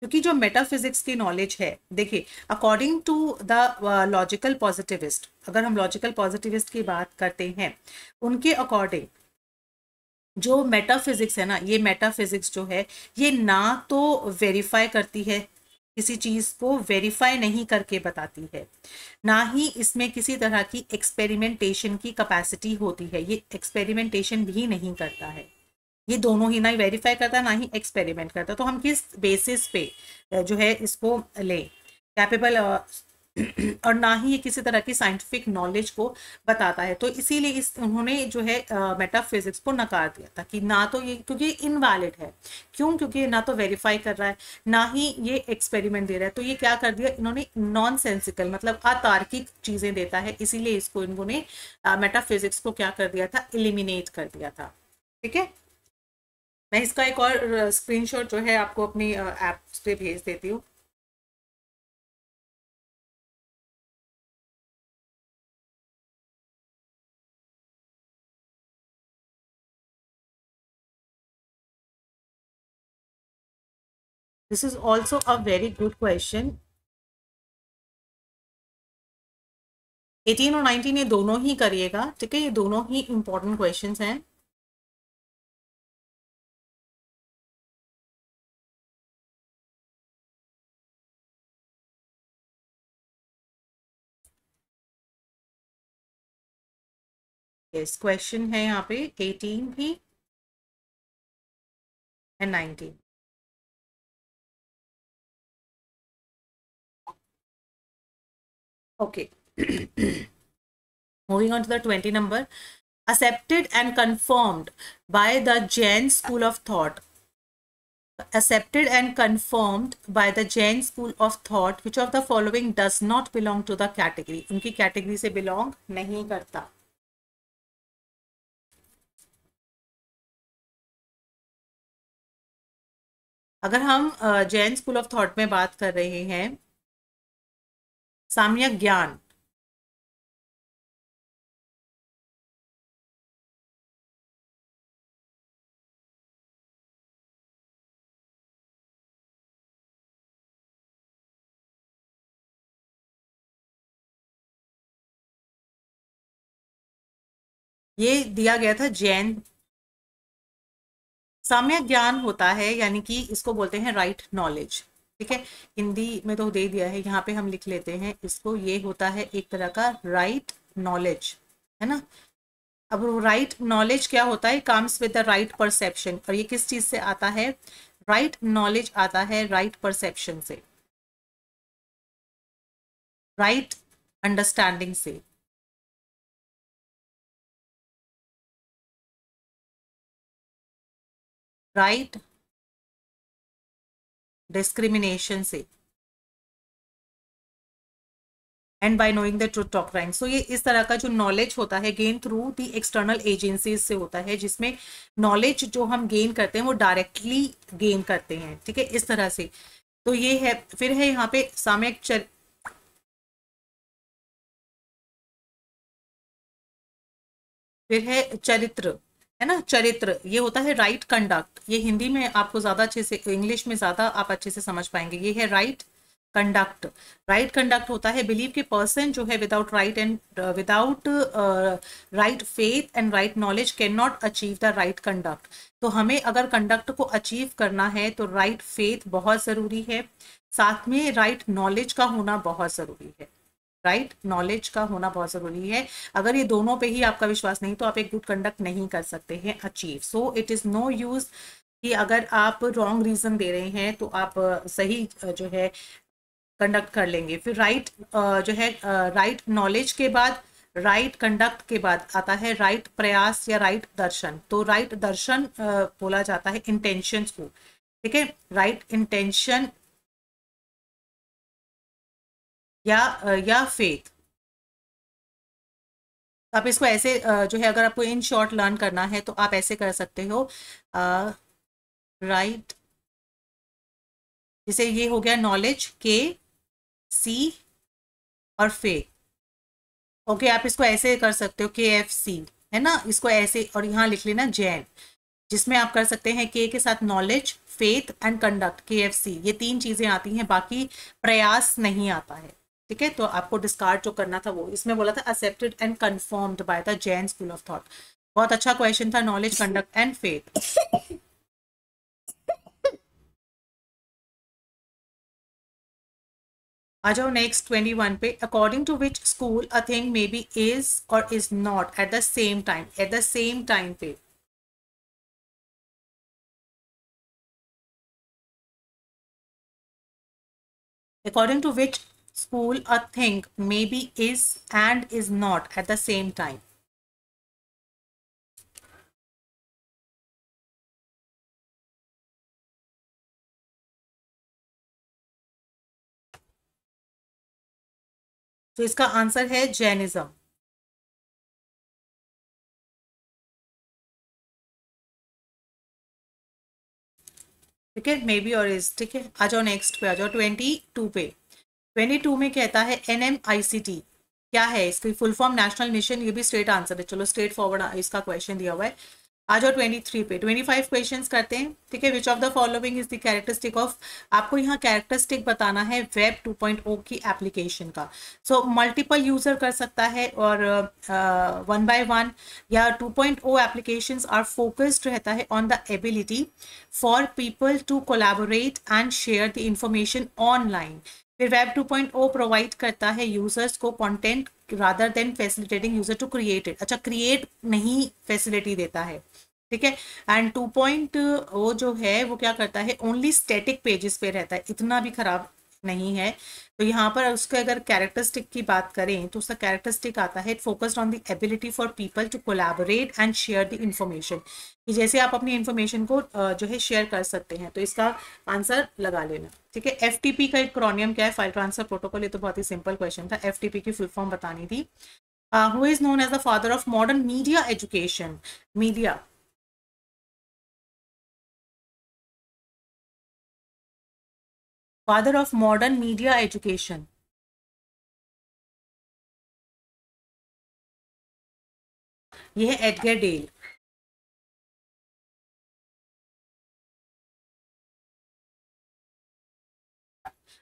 क्योंकि जो मेटाफिजिक्स की नॉलेज है, देखिए according to the logical positivist, अगर हम लॉजिकल पॉजिटिविस्ट की बात करते हैं, उनके अकॉर्डिंग जो मेटाफिजिक्स है ना, ये मेटाफिजिक्स जो है, ये ना तो वेरीफाई करती है, किसी चीज को वेरीफाई नहीं करके बताती है, ना ही इसमें किसी तरह की एक्सपेरिमेंटेशन की कैपेसिटी होती है, ये एक्सपेरिमेंटेशन भी नहीं करता है। ये दोनों ही ना ही वेरीफाई करता ना ही एक्सपेरिमेंट करता। तो हम किस बेसिस पे जो है इसको ले? कैपेबल और ना ही ये किसी तरह की साइंटिफिक नॉलेज को बताता है। तो इसीलिए इस उन्होंने जो है मेटाफिजिक्स को नकार दिया था कि ना तो ये, क्योंकि इनवैलिड है। क्यों? क्योंकि ये ना तो वेरीफाई कर रहा है, ना ही ये एक्सपेरिमेंट दे रहा है। तो ये क्या कर दिया इन्होंने, नॉन सेंसिकल मतलब अतार्किक चीजें देता है, इसीलिए इसको इन्होंने मेटाफिजिक्स को क्या कर दिया था, इलिमिनेट कर दिया था। ठीक है, मैं इसका एक और स्क्रीनशॉट जो है आपको अपनी ऐप पे भेज देती हूँ। This is also a very good question. 18 और 19 ये दोनों ही करिएगा, ठीक है, ये दोनों ही इंपॉर्टेंट क्वेश्चंस हैं। यस, क्वेश्चन है यहाँ पे 18 भी and 19। Okay, moving on to the 20 number. Accepted and confirmed by the Jain school of thought. Accepted and confirmed by the Jain school of thought, which of the following does not belong to the category? उनकी category से belong नहीं करता। अगर हम Jain school of thought में बात कर रहे हैं, साम्यक ज्ञान, ये दिया गया था जैन। साम्यक ज्ञान होता है, यानी कि इसको बोलते हैं राइट नॉलेज। ठीक है, हिंदी में तो दे दिया है, यहाँ पे हम लिख लेते हैं इसको। ये होता है एक तरह का राइट नॉलेज, है ना। अब राइट नॉलेज क्या होता है, comes with the right perception. और ये किस चीज से आता है, राइट नॉलेज आता है राइट परसेप्शन से, राइट अंडरस्टैंडिंग से, राइट डिस्क्रिमिनेशन से, and by knowing the truth of crime. So ये इस तरह का जो नॉलेज होता है gain through the external agencies से होता है, जिसमें नॉलेज जो हम गेन करते हैं वो डायरेक्टली गेन करते हैं। ठीक है, इस तरह से। तो ये है, फिर है यहाँ पे साम्यक फिर है चरित्र, है ना। चरित्र ये होता है राइट कंडक्ट। ये हिंदी में आपको ज्यादा अच्छे से, इंग्लिश में ज्यादा आप अच्छे से समझ पाएंगे। ये है राइट कंडक्ट। राइट कंडक्ट होता है बिलीव के पर्सन जो है without right and without right faith and right knowledge can not achieve the right conduct. तो हमें अगर कंडक्ट को अचीव करना है तो राइट फेथ बहुत जरूरी है, साथ में राइट नॉलेज का होना बहुत जरूरी है। राइट नॉलेज का होना बहुत जरूरी है। अगर ये दोनों पे ही आपका विश्वास नहीं तो आप एक गुड कंडक्ट नहीं कर सकते हैं achieve. So it is no use कि अगर आप रॉन्ग रीजन दे रहे हैं तो आप सही जो है कंडक्ट कर लेंगे। फिर राइट जो है राइट नॉलेज के बाद, राइट कंडक्ट के बाद आता है राइट प्रयास या राइट दर्शन। तो राइट दर्शन बोला जाता है इंटेंशंस को। ठीक है, राइट इंटेंशन या फेथ। आप इसको ऐसे जो है, अगर आपको इन शॉर्ट लर्न करना है तो आप ऐसे कर सकते हो, राइट, जैसे ये हो गया नॉलेज के सी और फेथ। ओके, आप इसको ऐसे कर सकते हो KFC, है ना। इसको ऐसे और यहाँ लिख लेना जैन, जिसमें आप कर सकते हैं के साथ knowledge, faith and conduct, KFC। ये तीन चीजें आती हैं, बाकी प्रयास नहीं आता है। ठीक है, तो आपको डिस्कार्ड जो करना था वो इसमें बोला था accepted and confirmed by the Jain school of thought. बहुत अच्छा क्वेश्चन था, नॉलेज, कंडक्ट एंड फेथ। आ जाओ नेक्स्ट 21 पे। According to which school a thing may be is और is not at the same time. At the same time पे, according to विच school a thing, maybe is and is not at the same time. तो इसका answer है Jainism. ठीक है, may be और is. ठीक है, आ जाओ नेक्स्ट पे, आ जाओ 22 पे. 22 में कहता है NMICT क्या है, इसकी फुल फॉर्म नेशनल मिशन. ये भी स्ट्रेट आंसर है, चलो स्ट्रेट फॉरवर्ड इसका क्वेश्चन दिया हुआ है. आ जाओ 23 पे. 25 क्वेश्चंस करते हैं. ठीक है, which of the following is the characteristic of, आपको यहाँ कैरेक्टरिस्टिक बताना है वेब 2.0 की एप्लीकेशन का. सो मल्टीपल यूजर कर सकता है और 1 by 1, या 2.0 एप्लीकेशंस आर फोकस्ड रहता है on the ability for people to collaborate and share the information online. फिर वेब 2.0 प्रोवाइड करता है यूजर्स को content rather than facilitating user to create it. अच्छा, क्रिएट नहीं फैसिलिटी देता है. ठीक है, एंड 2.0 जो है वो क्या करता है, ओनली स्टैटिक पेजेस पे रहता है, इतना भी खराब नहीं है. तो यहाँ पर उसके अगर कैरेक्टरिस्टिक की बात करें तो उसका कैरेक्टरिस्टिक आता है focused on the ability for people to collaborate and share the information, कि जैसे आप अपनी इंफॉर्मेशन को जो है शेयर कर सकते हैं. तो इसका आंसर लगा लेना. ठीक है, FTP का एक्रोनियम क्या है, फाइल ट्रांसफर प्रोटोकॉल. ये तो बहुत ही सिंपल क्वेश्चन था, FTP की फुल फॉर्म बतानी थी. Who is known as the father of modern media education. Media, father of modern media education. ये है एडगर डेल.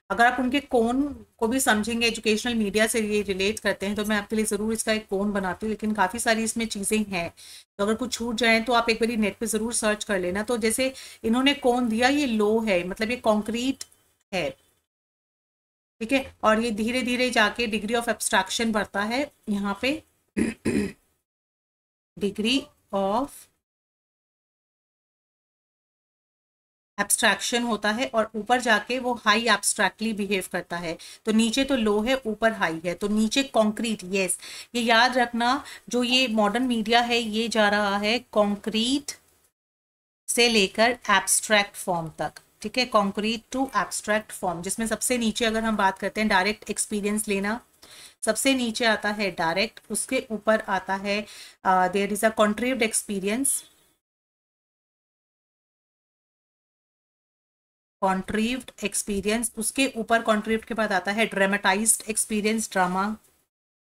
अगर आप उनके कोन को भी समझेंगे, एजुकेशनल मीडिया से ये रिलेट करते हैं, तो मैं आपके लिए ज़रूर इसका एक कोन बनाती हूँ, लेकिन काफ़ी सारी इसमें चीज़ें हैं, तो अगर कुछ छूट जाए तो आप एक बारी नेट पे ज़रूर सर्च कर लेना. तो जैसे इन्होंने कोन दिया, ये लो है, मतलब ये कॉन्क्रीट है. ठीक है, और ये धीरे धीरे जाके डिग्री ऑफ एब्स्ट्रैक्शन बढ़ता है यहाँ पे. डिग्री ऑफ एब्स्ट्रैक्शन होता है और ऊपर जाके वो हाई एब्स्ट्रैक्टली बिहेव करता है. तो नीचे तो लो है, ऊपर हाई है, तो नीचे कॉन्क्रीट. यस, ये याद रखना, जो ये मॉडर्न मीडिया है ये जा रहा है कॉन्क्रीट से लेकर एब्स्ट्रैक्ट फॉर्म तक. ठीक है, कॉन्क्रीट टू एब्स्ट्रैक्ट फॉर्म, जिसमें सबसे नीचे अगर हम बात करते हैं डायरेक्ट एक्सपीरियंस लेना, सबसे नीचे आता है डायरेक्ट, उसके ऊपर आता है there is a contrived experience, contrived experience, उसके ऊपर कॉन्ट्रीव्ड के बाद आता है ड्रामेटाइज्ड एक्सपीरियंस, ड्रामा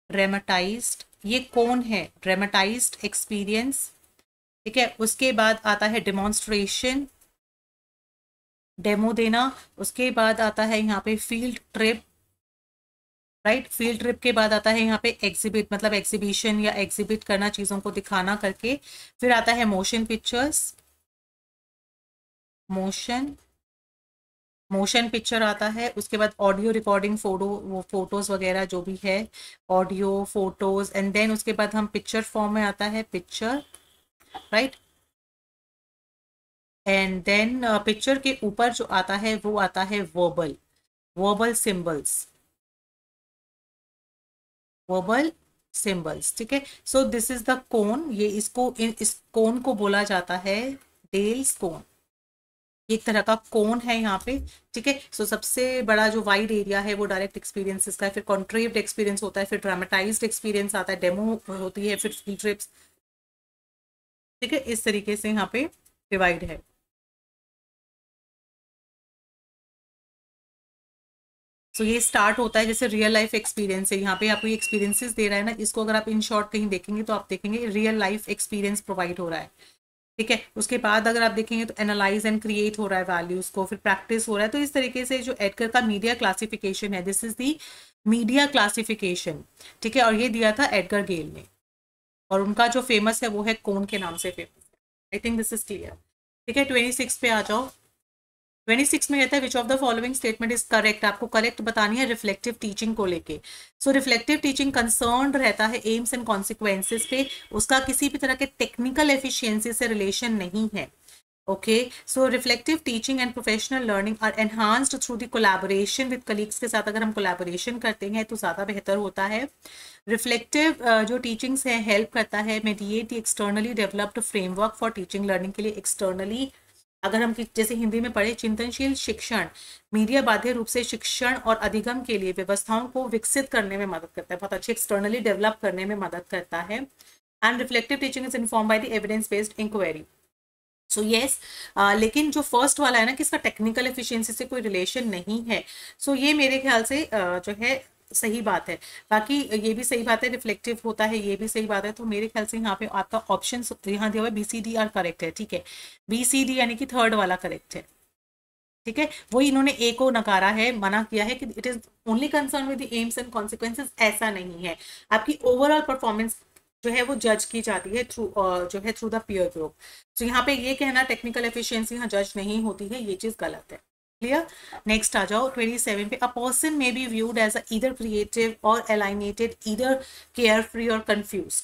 ड्रामेटाइज्ड, ये कौन है, ड्रामेटाइज्ड एक्सपीरियंस. ठीक है, उसके बाद आता है डेमोन्स्ट्रेशन, डेमो देना. उसके बाद आता है यहाँ पे field trip, right. Field trip के बाद आता है यहाँ पे एग्जिबिट, मतलब एग्जीबिशन या एग्जिबिट करना, चीज़ों को दिखाना करके. फिर आता है मोशन पिक्चर्स, मोशन पिक्चर आता है. उसके बाद ऑडियो रिकॉर्डिंग, वो फोटोज वगैरह जो भी है, ऑडियो फोटोज. एंड देन उसके बाद हम पिक्चर फॉर्म में आता है picture, right. And then picture के ऊपर जो आता है वो आता है वर्बल सिंबल्स, वर्बल सिंबल्स. ठीक है, सो दिस इज द कोन. ये इस कोन को बोला जाता है डेल्स कोन. एक तरह का कोन है यहाँ पे. ठीक है, सो सबसे बड़ा जो वाइड एरिया है वो डायरेक्ट एक्सपीरियंसेस का है, फिर कॉन्ट्रीव्ड एक्सपीरियंस होता है, फिर ड्रामेटाइज्ड एक्सपीरियंस आता है, डेमो होती है, फिर फील्ड ट्रिप्स. ठीक है, इस तरीके से यहाँ पे डिवाइड है. सो ये स्टार्ट होता है जैसे रियल लाइफ एक्सपीरियंस है. यहाँ पे आपको ये एक्सपीरियंसेस दे रहा है ना, इसको अगर आप इन शॉर्ट कहीं देखेंगे तो आप देखेंगे रियल लाइफ एक्सपीरियंस प्रोवाइड हो रहा है. ठीक है, उसके बाद अगर आप देखेंगे तो एनालाइज एंड क्रिएट हो रहा है वैल्यूज को, फिर प्रैक्टिस हो रहा है. तो इस तरीके से जो एडगर का मीडिया क्लासिफिकेशन है, this is the media classification. ठीक है, और ये दिया था एडगर गेल ने, और उनका जो फेमस है वो है कोन के नाम से फेमस है. I think this is clear. ठीक है, 26 पे आ जाओ. 26 में कहता है which of the following statement is correct. आपको करेक्ट बतानी है रिफ्लेक्टिव टीचिंग को लेके. सो रिफ्लेक्टिव टीचिंग कंसर्न रहता है एम्स एंड कॉन्सिक्वेंसेस पे, उसका किसी भी तरह के टेक्निकल एफिशिएंसी से रिलेशन नहीं है. Okay, so reflective teaching and professional learning are enhanced through the collaboration with colleagues के साथ अगर हम कोलैबोरेशन करते हैं तो ज़्यादा बेहतर होता है। रिफ्लेक्टिव जो टीचिंग्स है हेल्प करता है mediate the externally developed framework for teaching learning के लिए एक्सटर्नली अगर हम जैसे हिंदी में पढ़े चिंतनशील शिक्षण मीडिया बाध्य रूप से शिक्षण और अधिगम के लिए व्यवस्थाओं को विकसित करने में मदद करता है, बहुत अच्छी एक्सटर्नली डेवलप करने में मदद करता है। And reflective teaching is inform by the evidence based inquiry. So yes, लेकिन जो फर्स्ट वाला है ना कि इसका टेक्निकल एफिशिएंसी से कोई रिलेशन नहीं है, सो ये मेरे ख्याल से जो है सही बात है। बाकी ये भी सही बात है, रिफ्लेक्टिव होता है, ये भी सही बात है। तो मेरे ख्याल से यहाँ पे आपका ऑप्शन यहाँ दिया हुआ है BCD आर करेक्ट है, ठीक है। BCD यानी कि थर्ड वाला करेक्ट है, ठीक है। वही इन्होंने ए को नकारा है, मना किया है कि it is only concern with the AIIMS and consequences, ऐसा नहीं है। आपकी ओवरऑल परफॉर्मेंस जो है वो जज की जाती है थ्रू जो है थ्रू द पीयर ग्रुप। तो यहाँ पे ये कहना टेक्निकल एफिशिएंसी यहाँ जज नहीं होती है, ये चीज गलत है। क्लियर। नेक्स्ट आ जाओ 27 पे। A person may be viewed as either creative or alienated, either care free or confuse.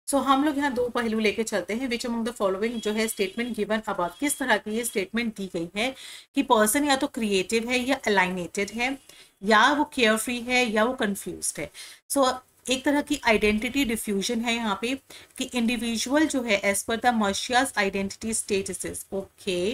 So हम लोग यहाँ दो पहलू लेके चलते हैं। विच अमंग द फॉलोइंग जो है स्टेटमेंट गिवन अबव, किस तरह की ये स्टेटमेंट दी गई है कि पर्सन या तो क्रिएटिव है या अलाइनेटेड है, या वो केयर फ्री है या वो कंफ्यूज है। सो एक तरह की आइडेंटिटी डिफ्यूजन है यहाँ पे कि इंडिविजुअल जो है as per the Marcia's identity statuses, okay,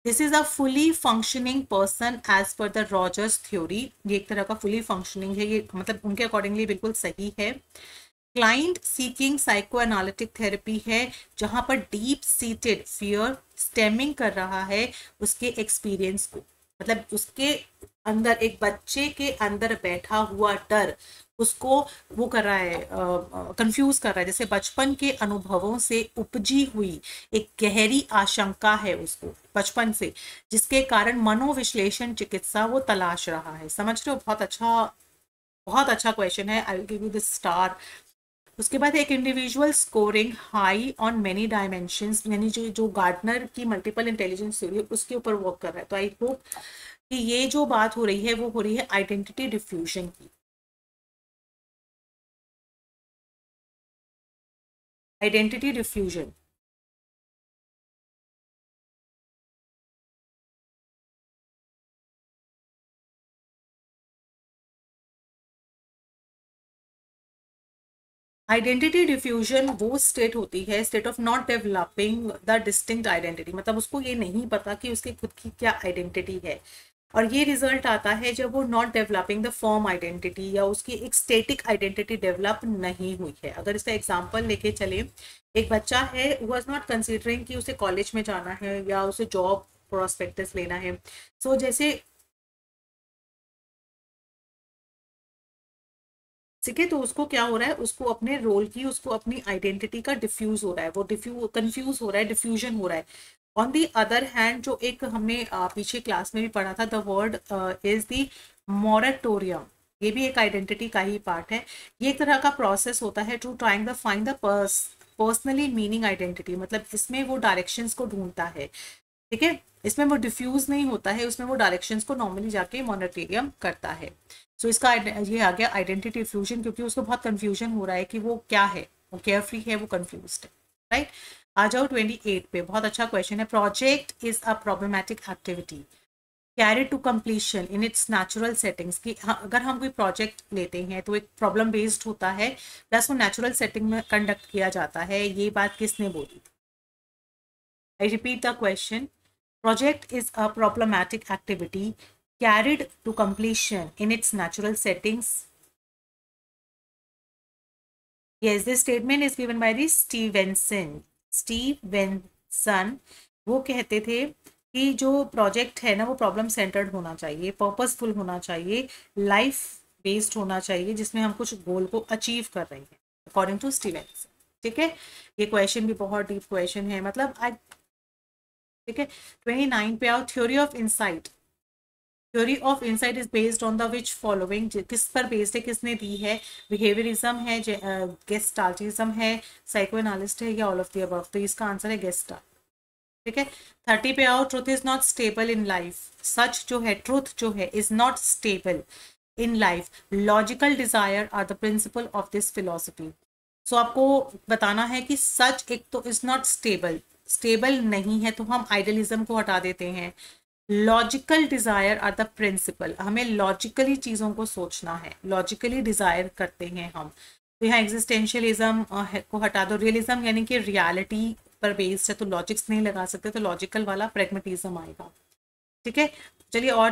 this is a fully functioning person as per the Rogers theory. ये एक तरह का फुली फंक्शनिंग है, ये मतलब उनके अकॉर्डिंगली बिल्कुल सही है। Client seeking psycho analytic therapy है, जहां पर डीप सीटेड फियर स्टेमिंग कर रहा है उसके एक्सपीरियंस को, मतलब उसके अंदर एक बच्चे के अंदर बैठा हुआ डर उसको वो कर रहा है, कंफ्यूज कर रहा है। जैसे बचपन के अनुभवों से उपजी हुई एक गहरी आशंका है उसको बचपन से, जिसके कारण मनोविश्लेषण चिकित्सा वो तलाश रहा है। समझ रहे हो? बहुत अच्छा क्वेश्चन है। I will give you this star. उसके बाद एक individual scoring high on many dimensions, यानी जो गार्डनर की मल्टीपल इंटेलिजेंस थ्योरी उसके ऊपर वर्क कर रहा है। तो आई होप कि ये जो बात हो रही है वो हो रही है आइडेंटिटी डिफ्यूजन की। आइडेंटिटी डिफ्यूजन, आइडेंटिटी डिफ्यूजन वो स्टेट होती है, state of not developing the distinct identity, मतलब उसको ये नहीं पता कि उसकी खुद की क्या आइडेंटिटी है। और ये रिजल्ट आता है जब वो not developing the form identity, या उसकी एक स्टेटिक आइडेंटिटी डेवलप नहीं हुई है। अगर इसका एग्जांपल लेके चले, एक बच्चा है हु वाज नॉट कंसीडरिंग कि उसे कॉलेज में जाना है या उसे जॉब प्रोस्पेक्टस लेना है। सो जैसे ठीक है, तो उसको क्या हो रहा है, उसको अपने रोल की, उसको अपनी आइडेंटिटी का डिफ्यूज हो रहा है, वो कंफ्यूज हो रहा है, डिफ्यूजन हो रहा है। ऑन दी अदर हैंड जो एक हमने पीछे क्लास में भी पढ़ा था, the word is the moratorium, ये भी एक आइडेंटिटी का ही पार्ट है। ये एक तरह का प्रोसेस होता है to trying the find the personally meaning identity, मतलब इसमें वो डायरेक्शंस को ढूंढता है, ठीक है। इसमें वो डिफ्यूज नहीं होता है, उसमें वो डायरेक्शंस को नॉर्मली जाके मॉनिटरियम करता है। सो इसका ये आ गया आइडेंटिटी डिफ्यूजन, क्योंकि उसको बहुत कंफ्यूजन हो रहा है कि वो क्या है, वो केयर फ्री है, वो कंफ्यूज है, राइट। आ जाओ 28 पे। बहुत अच्छा क्वेश्चन है। Project is a problematic activity carried to completion in its natural settings, की अगर हम कोई प्रोजेक्ट लेते हैं तो एक प्रॉब्लम बेस्ड होता है, प्लस वो नेचुरल सेटिंग में कंडक्ट किया जाता है। ये बात किसने बोली? I repeat the question. Project is a problematic activity carried to completion in its natural settings. Yes, this statement is given by the Stevenson. Stevenson वो कहते थे कि जो प्रोजेक्ट है ना वो प्रॉब्लम सेंटर्ड होना चाहिए, पर्पसफुल होना चाहिए, लाइफ बेस्ड होना चाहिए, जिसमें हम कुछ गोल को अचीव कर रहे हैं, अकॉर्डिंग टू स्टीवेंसन। ठीक है, ये क्वेश्चन भी बहुत डीप क्वेश्चन है, मतलब ठीक है। 29 पे आओ। Theory of insight. Theory of insight is based on the which following, किस पर बेस्ड है, किसने दी है? बिहेवियरिज्म है, गेस्टाल्टिज्म है, साइको एनालिस्ट है, या ऑल ऑफ द अबव? तो इसका आंसर है गेस्टाल्ट। ठीक है। 30 पे आओ। Truth is not stable in life. सच जो है, ट्रूथ जो है, is not stable in life. Logical desire are the principle of this philosophy. So आपको बताना है कि सच एक तो इज नॉट स्टेबल, स्टेबल नहीं है तो हम आइडियलिज्म को हटा देते हैं। Logical desire are the principle, हमें लॉजिकली चीज़ों को सोचना है, लॉजिकली डिजायर करते हैं हम। तो यहाँ एग्जिस्टेंशियलिज्म को हटा दो, रियलिज्म यानी कि रियलिटी पर बेस्ड है तो लॉजिक्स नहीं लगा सकते, तो लॉजिकल वाला प्रैग्मेटिज्म आएगा। ठीक है, चलिए और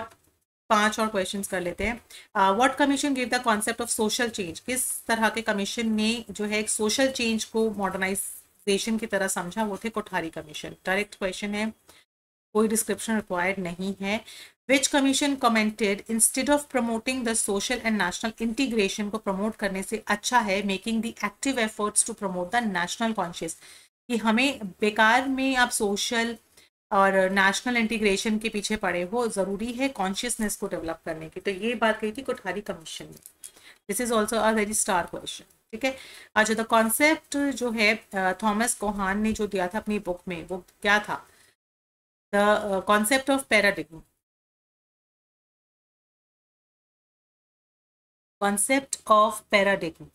5 और क्वेश्चंस कर लेते हैं। What commission give the concept of social change, किस तरह के कमीशन ने जो है एक सोशल चेंज को मॉडर्नाइजेशन की तरह समझा, वो थे कोठारी कमीशन। डायरेक्ट क्वेश्चन है, कोई डिस्क्रिप्शन रिक्वायर्ड नहीं है। Which commission commented instead of promoting the social and national integration, को प्रमोट करने से अच्छा है making the active efforts to promote the national conscious, कि हमें बेकार में आप सोशल और नेशनल इंटीग्रेशन के पीछे पड़े हो, ज़रूरी है कॉन्शियसनेस को डेवलप करने की। तो ये बात कही थी कोठारी कमीशन ने। This is also a very star question. ठीक है, अच्छा द कॉन्सेप्ट जो है थॉमस कोहान ने जो दिया था अपनी बुक में, वो क्या था? The concept of paradigm, concept of paradigm.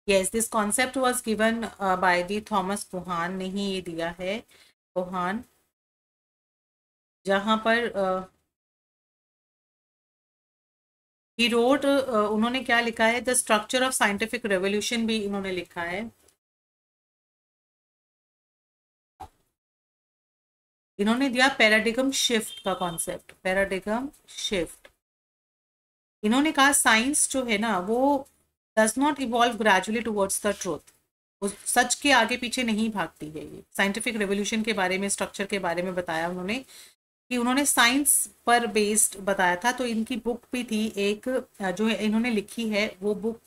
yes, this concept was given by the Thomas कोहान ने ही ये दिया है, कोहान, जहाँ पर ही रोट, उन्होंने क्या लिखा है, the structure of scientific revolution भी इन्होंने लिखा है। इन्होंने दिया पैराडिगम शिफ्ट का कॉन्सेप्ट, पैराडिगम शिफ्ट। इन्होंने कहा साइंस जो है ना वो does not evolve gradually towards the truth, वो सच के आगे पीछे नहीं भागती है। ये साइंटिफिक रेवोल्यूशन के बारे में, स्ट्रक्चर के बारे में बताया उन्होंने, कि उन्होंने साइंस पर बेस्ड बताया था। तो इनकी बुक भी थी एक, जो है इन्होंने लिखी है, वो बुक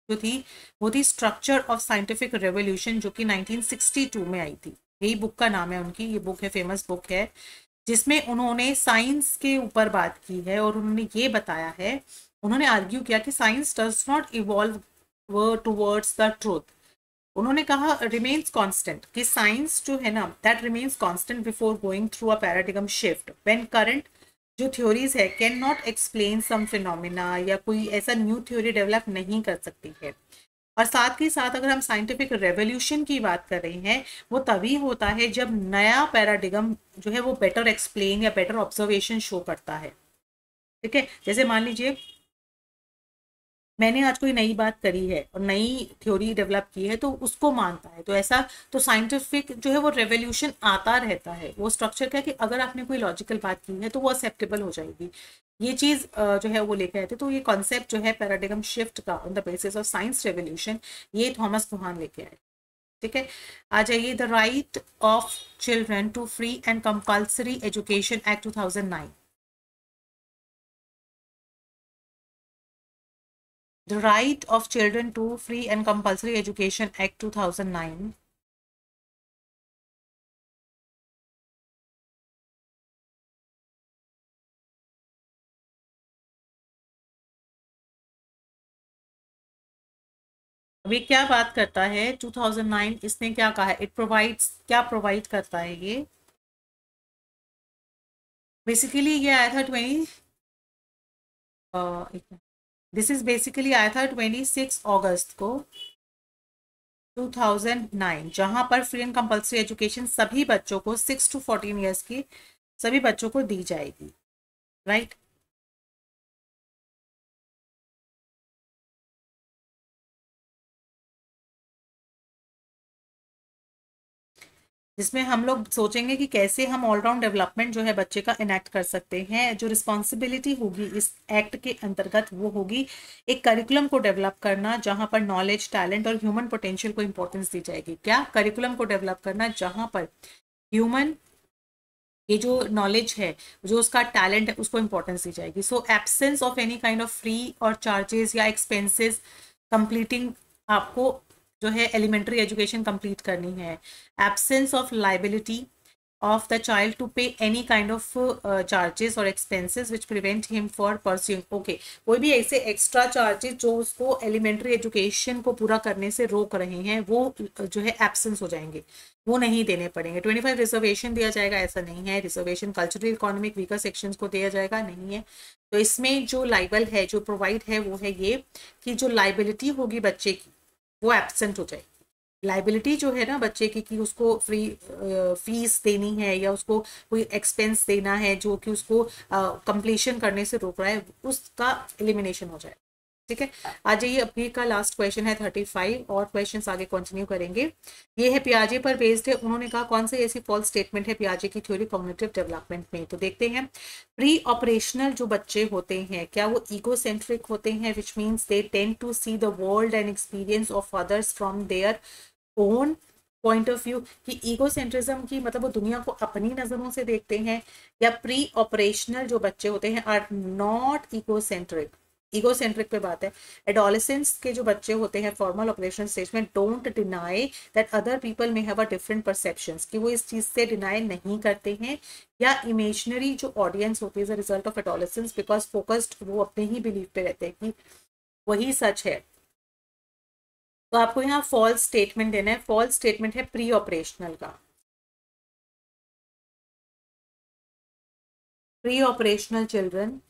जो थी वो थी स्ट्रक्चर ऑफ साइंटिफिक रेवोल्यूशन, जो कि 1962 में आई थी। यही बुक का नाम है उनकी, ये बुक है, फेमस बुक है, जिसमें उन्होंने साइंस के ऊपर बात की है और उन्होंने ये बताया है, उन्होंने आर्ग्यू किया कि science does not evolve towards the truth. उन्होंने कहा रिमेन्स कांस्टेंट, कि साइंस जो है ना that remains constant before going through a paradigm shift when current जो थ्योरीज है can not explain some phenomena, या कोई ऐसा न्यू थ्योरी डेवलप नहीं कर सकती है। और साथ ही साथ अगर हम साइंटिफिक रेवोल्यूशन की बात कर रहे हैं, वो तभी होता है जब नया पैराडिगम जो है वो बेटर एक्सप्लेन या बेटर ऑब्जर्वेशन शो करता है। ठीक है, जैसे मान लीजिए मैंने आज कोई नई बात करी है और नई थ्योरी डेवलप की है तो उसको मानता है, तो ऐसा तो साइंटिफिक जो है वो रेवोल्यूशन आता रहता है। वो स्ट्रक्चर क्या है कि अगर आपने कोई लॉजिकल बात की है तो वो एक्सेप्टेबल हो जाएगी, ये चीज़ जो है वो लेके आए थे। तो ये कॉन्सेप्ट जो है पैराडिगम शिफ्ट का on the basis of science revolution, ये थॉमस कोहान लेके आए। ठीक है, आ जाइए, the right of children to free and compulsory education act 2009। The Right of Children to Free and Compulsory Education Act 2009। अभी क्या बात करता है 2009, इसने क्या कहा है, इट प्रोवाइड्स, क्या प्रोवाइड करता है ये? बेसिकली ये आया था 20, दिस इज बेसिकली आया था 26 अगस्त को 2009, जहां पर फ्री एंड कंपल्सरी एजुकेशन सभी बच्चों को 6 to 14 ईयर्स की सभी बच्चों को दी जाएगी। राइट, जिसमें हम लोग सोचेंगे कि कैसे हम ऑलराउंड डेवलपमेंट जो है बच्चे का इनेक्ट कर सकते हैं। जो रिस्पॉन्सिबिलिटी होगी इस एक्ट के अंतर्गत वो होगी एक करिकुलम को डेवलप करना, जहां पर नॉलेज, टैलेंट और ह्यूमन पोटेंशियल को इंपॉर्टेंस दी जाएगी। क्या करिकुलम को डेवलप करना जहां पर ह्यूमन, ये जो नॉलेज है, जो उसका टैलेंट है, उसको इंपॉर्टेंस दी जाएगी। So absence of any kind of free और चार्जेस या एक्सपेंसेस कंप्लीटिंग, आपको जो है एलिमेंट्री एजुकेशन कंप्लीट करनी है। Absence of liability, of the child to pay any kind of charges or expenses which prevent him for pursuing. Okay, कोई भी ऐसे एक्स्ट्रा चार्जेस जो उसको एलिमेंट्री एजुकेशन को पूरा करने से रोक रहे हैं वो जो है एब्सेंस हो जाएंगे, वो नहीं देने पड़ेंगे। 25 रिजर्वेशन दिया जाएगा, ऐसा नहीं है। Reservation cultural economic weaker sections को दिया जाएगा, नहीं है। तो इसमें जो लाइबल है, जो प्रोवाइड है, वो है ये कि जो लाइबिलिटी होगी बच्चे की वो एब्सेंट हो जाएगी। लाइबिलिटी जो है ना बच्चे की कि उसको फ्री फीस देनी है या उसको कोई एक्सपेंस देना है जो कि उसको कंप्लीशन करने से रोक रहा है, उसका एलिमिनेशन हो जाए। ठीक है, आ जाइए। अभी का लास्ट क्वेश्चन है 35 और क्वेश्चंस आगे कंटिन्यू करेंगे। ये है पियाजे पर बेस्ड है। उन्होंने कहा कौन सी ऐसी फॉल्स स्टेटमेंट है पियाजे की थ्योरी कॉग्निटिव डेवलपमेंट में। तो देखते हैं। प्री ऑपरेशनल जो बच्चे होते हैं क्या वो ईगोसेंट्रिक होते हैं, which means they tend to see the world and experience of others from their own point of view, कि ईगोसेंट्रिज्म की मतलब वो दुनिया को अपनी नजरों से देखते हैं। या प्री ऑपरेशनल जो बच्चे होते हैं आर नॉट ईगोसेंट्रिक। ईगोसेंट्रिक पे बात है। एडोलेसेंस के जो बच्चे होते हैं फॉर्मल ऑपरेशन स्टेज में don't deny that other people में हैव अ डिफरेंट परसेप्शंस, कि वो इस चीज से डिनाई नहीं करते हैं। या इमेजिनरी जो ऑडियंस होती है as a result of adolescence, because focused वो अपने ही बिलीव पे रहते हैं कि वही सच है। तो आपको यहाँ फॉल्स स्टेटमेंट देना है। फॉल्स स्टेटमेंट है प्री ऑपरेशनल का। Pre operational children,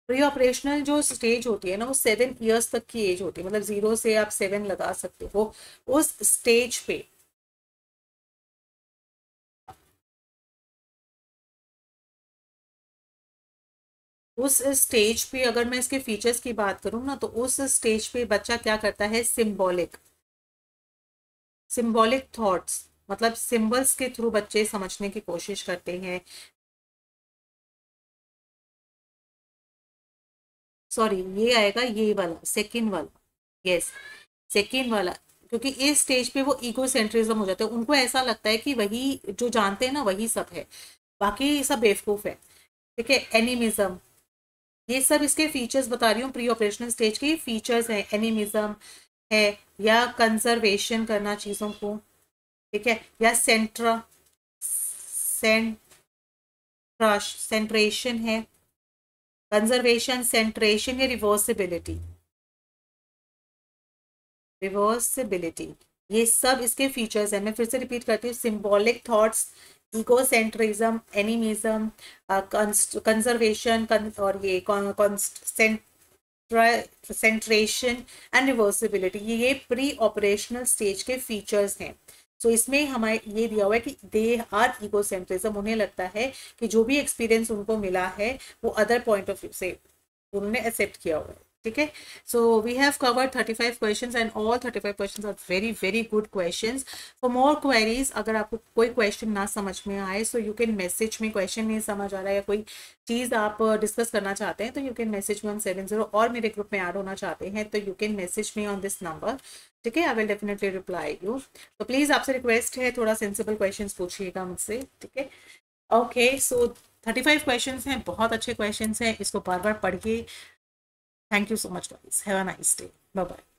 pre operational जो स्टेज होती है ना वो 7 ईयर्स तक की एज होती है, मतलब 0 से आप 7 लगा सकते हो। उस स्टेज पे अगर मैं इसके फीचर्स की बात करूं ना, तो उस स्टेज पे बच्चा क्या करता है, सिंबॉलिक सिंबॉलिक थॉट्स, मतलब सिंबल्स के थ्रू बच्चे समझने की कोशिश करते हैं। सॉरी, ये आएगा ये वाला सेकंड वाला। यस, सेकंड वाला। क्योंकि इस स्टेज पे वो इगोसेंट्रिज्म हो जाता है, उनको ऐसा लगता है कि वही जो जानते हैं ना वही सब है, बाकी सब बेवकूफ है। ठीक है, एनिमिज्म, ये सब इसके फीचर्स बता रही हूँ। प्री ऑपरेशनल स्टेज के फीचर्स हैं। एनिमिज्म है, या कंजर्वेशन करना चीजों को, ठीक है, या सेंट्रेशन है, कंजर्वेशन, सेंट्रेशन या रिवर्सिबिलिटी। रिवर्सिबिलिटी, ये सब इसके फीचर्स हैं। मैं फिर से रिपीट करती हूँ। सिंबॉलिक थॉट्स, इगोसेंट्रिज्म, एनिमिज्म, कंजर्वेशन और ये सेंट्रेशन एंड रिवर्सिबिलिटी, ये प्री ऑपरेशनल स्टेज के फीचर्स हैं। सो इसमें हमारे ये दिया हुआ है कि दे आर इगोसेंट्रिज्म, उन्हें लगता है कि जो भी एक्सपीरियंस उनको मिला है वो अदर पॉइंट ऑफ व्यू से उन्होंने एक्सेप्ट किया हुआ है। ठीक है, so we have covered 35 questions and all 35 questions are very very good questions. For more queries, अगर आपको कोई क्वेश्चन ना समझ में आए सो यू कैन मैसेज में, क्वेश्चन नहीं समझ आ रहा है या कोई चीज़ आप डिस्कस करना चाहते हैं तो you can message me on 70, और मेरे ग्रुप में ऐड होना चाहते हैं तो you can message me on this number. ठीक है, आई विल डेफिनेटली रिप्लाई यू। तो प्लीज़ आपसे रिक्वेस्ट है थोड़ा सेंसिबल क्वेश्चन पूछिएगा मुझसे। ठीक है, ओके। सो 35 क्वेश्चंस हैं, बहुत अच्छे क्वेश्चंस हैं, इसको बार बार पढ़िए। Thank you so much, guys. Have a nice day. Bye bye.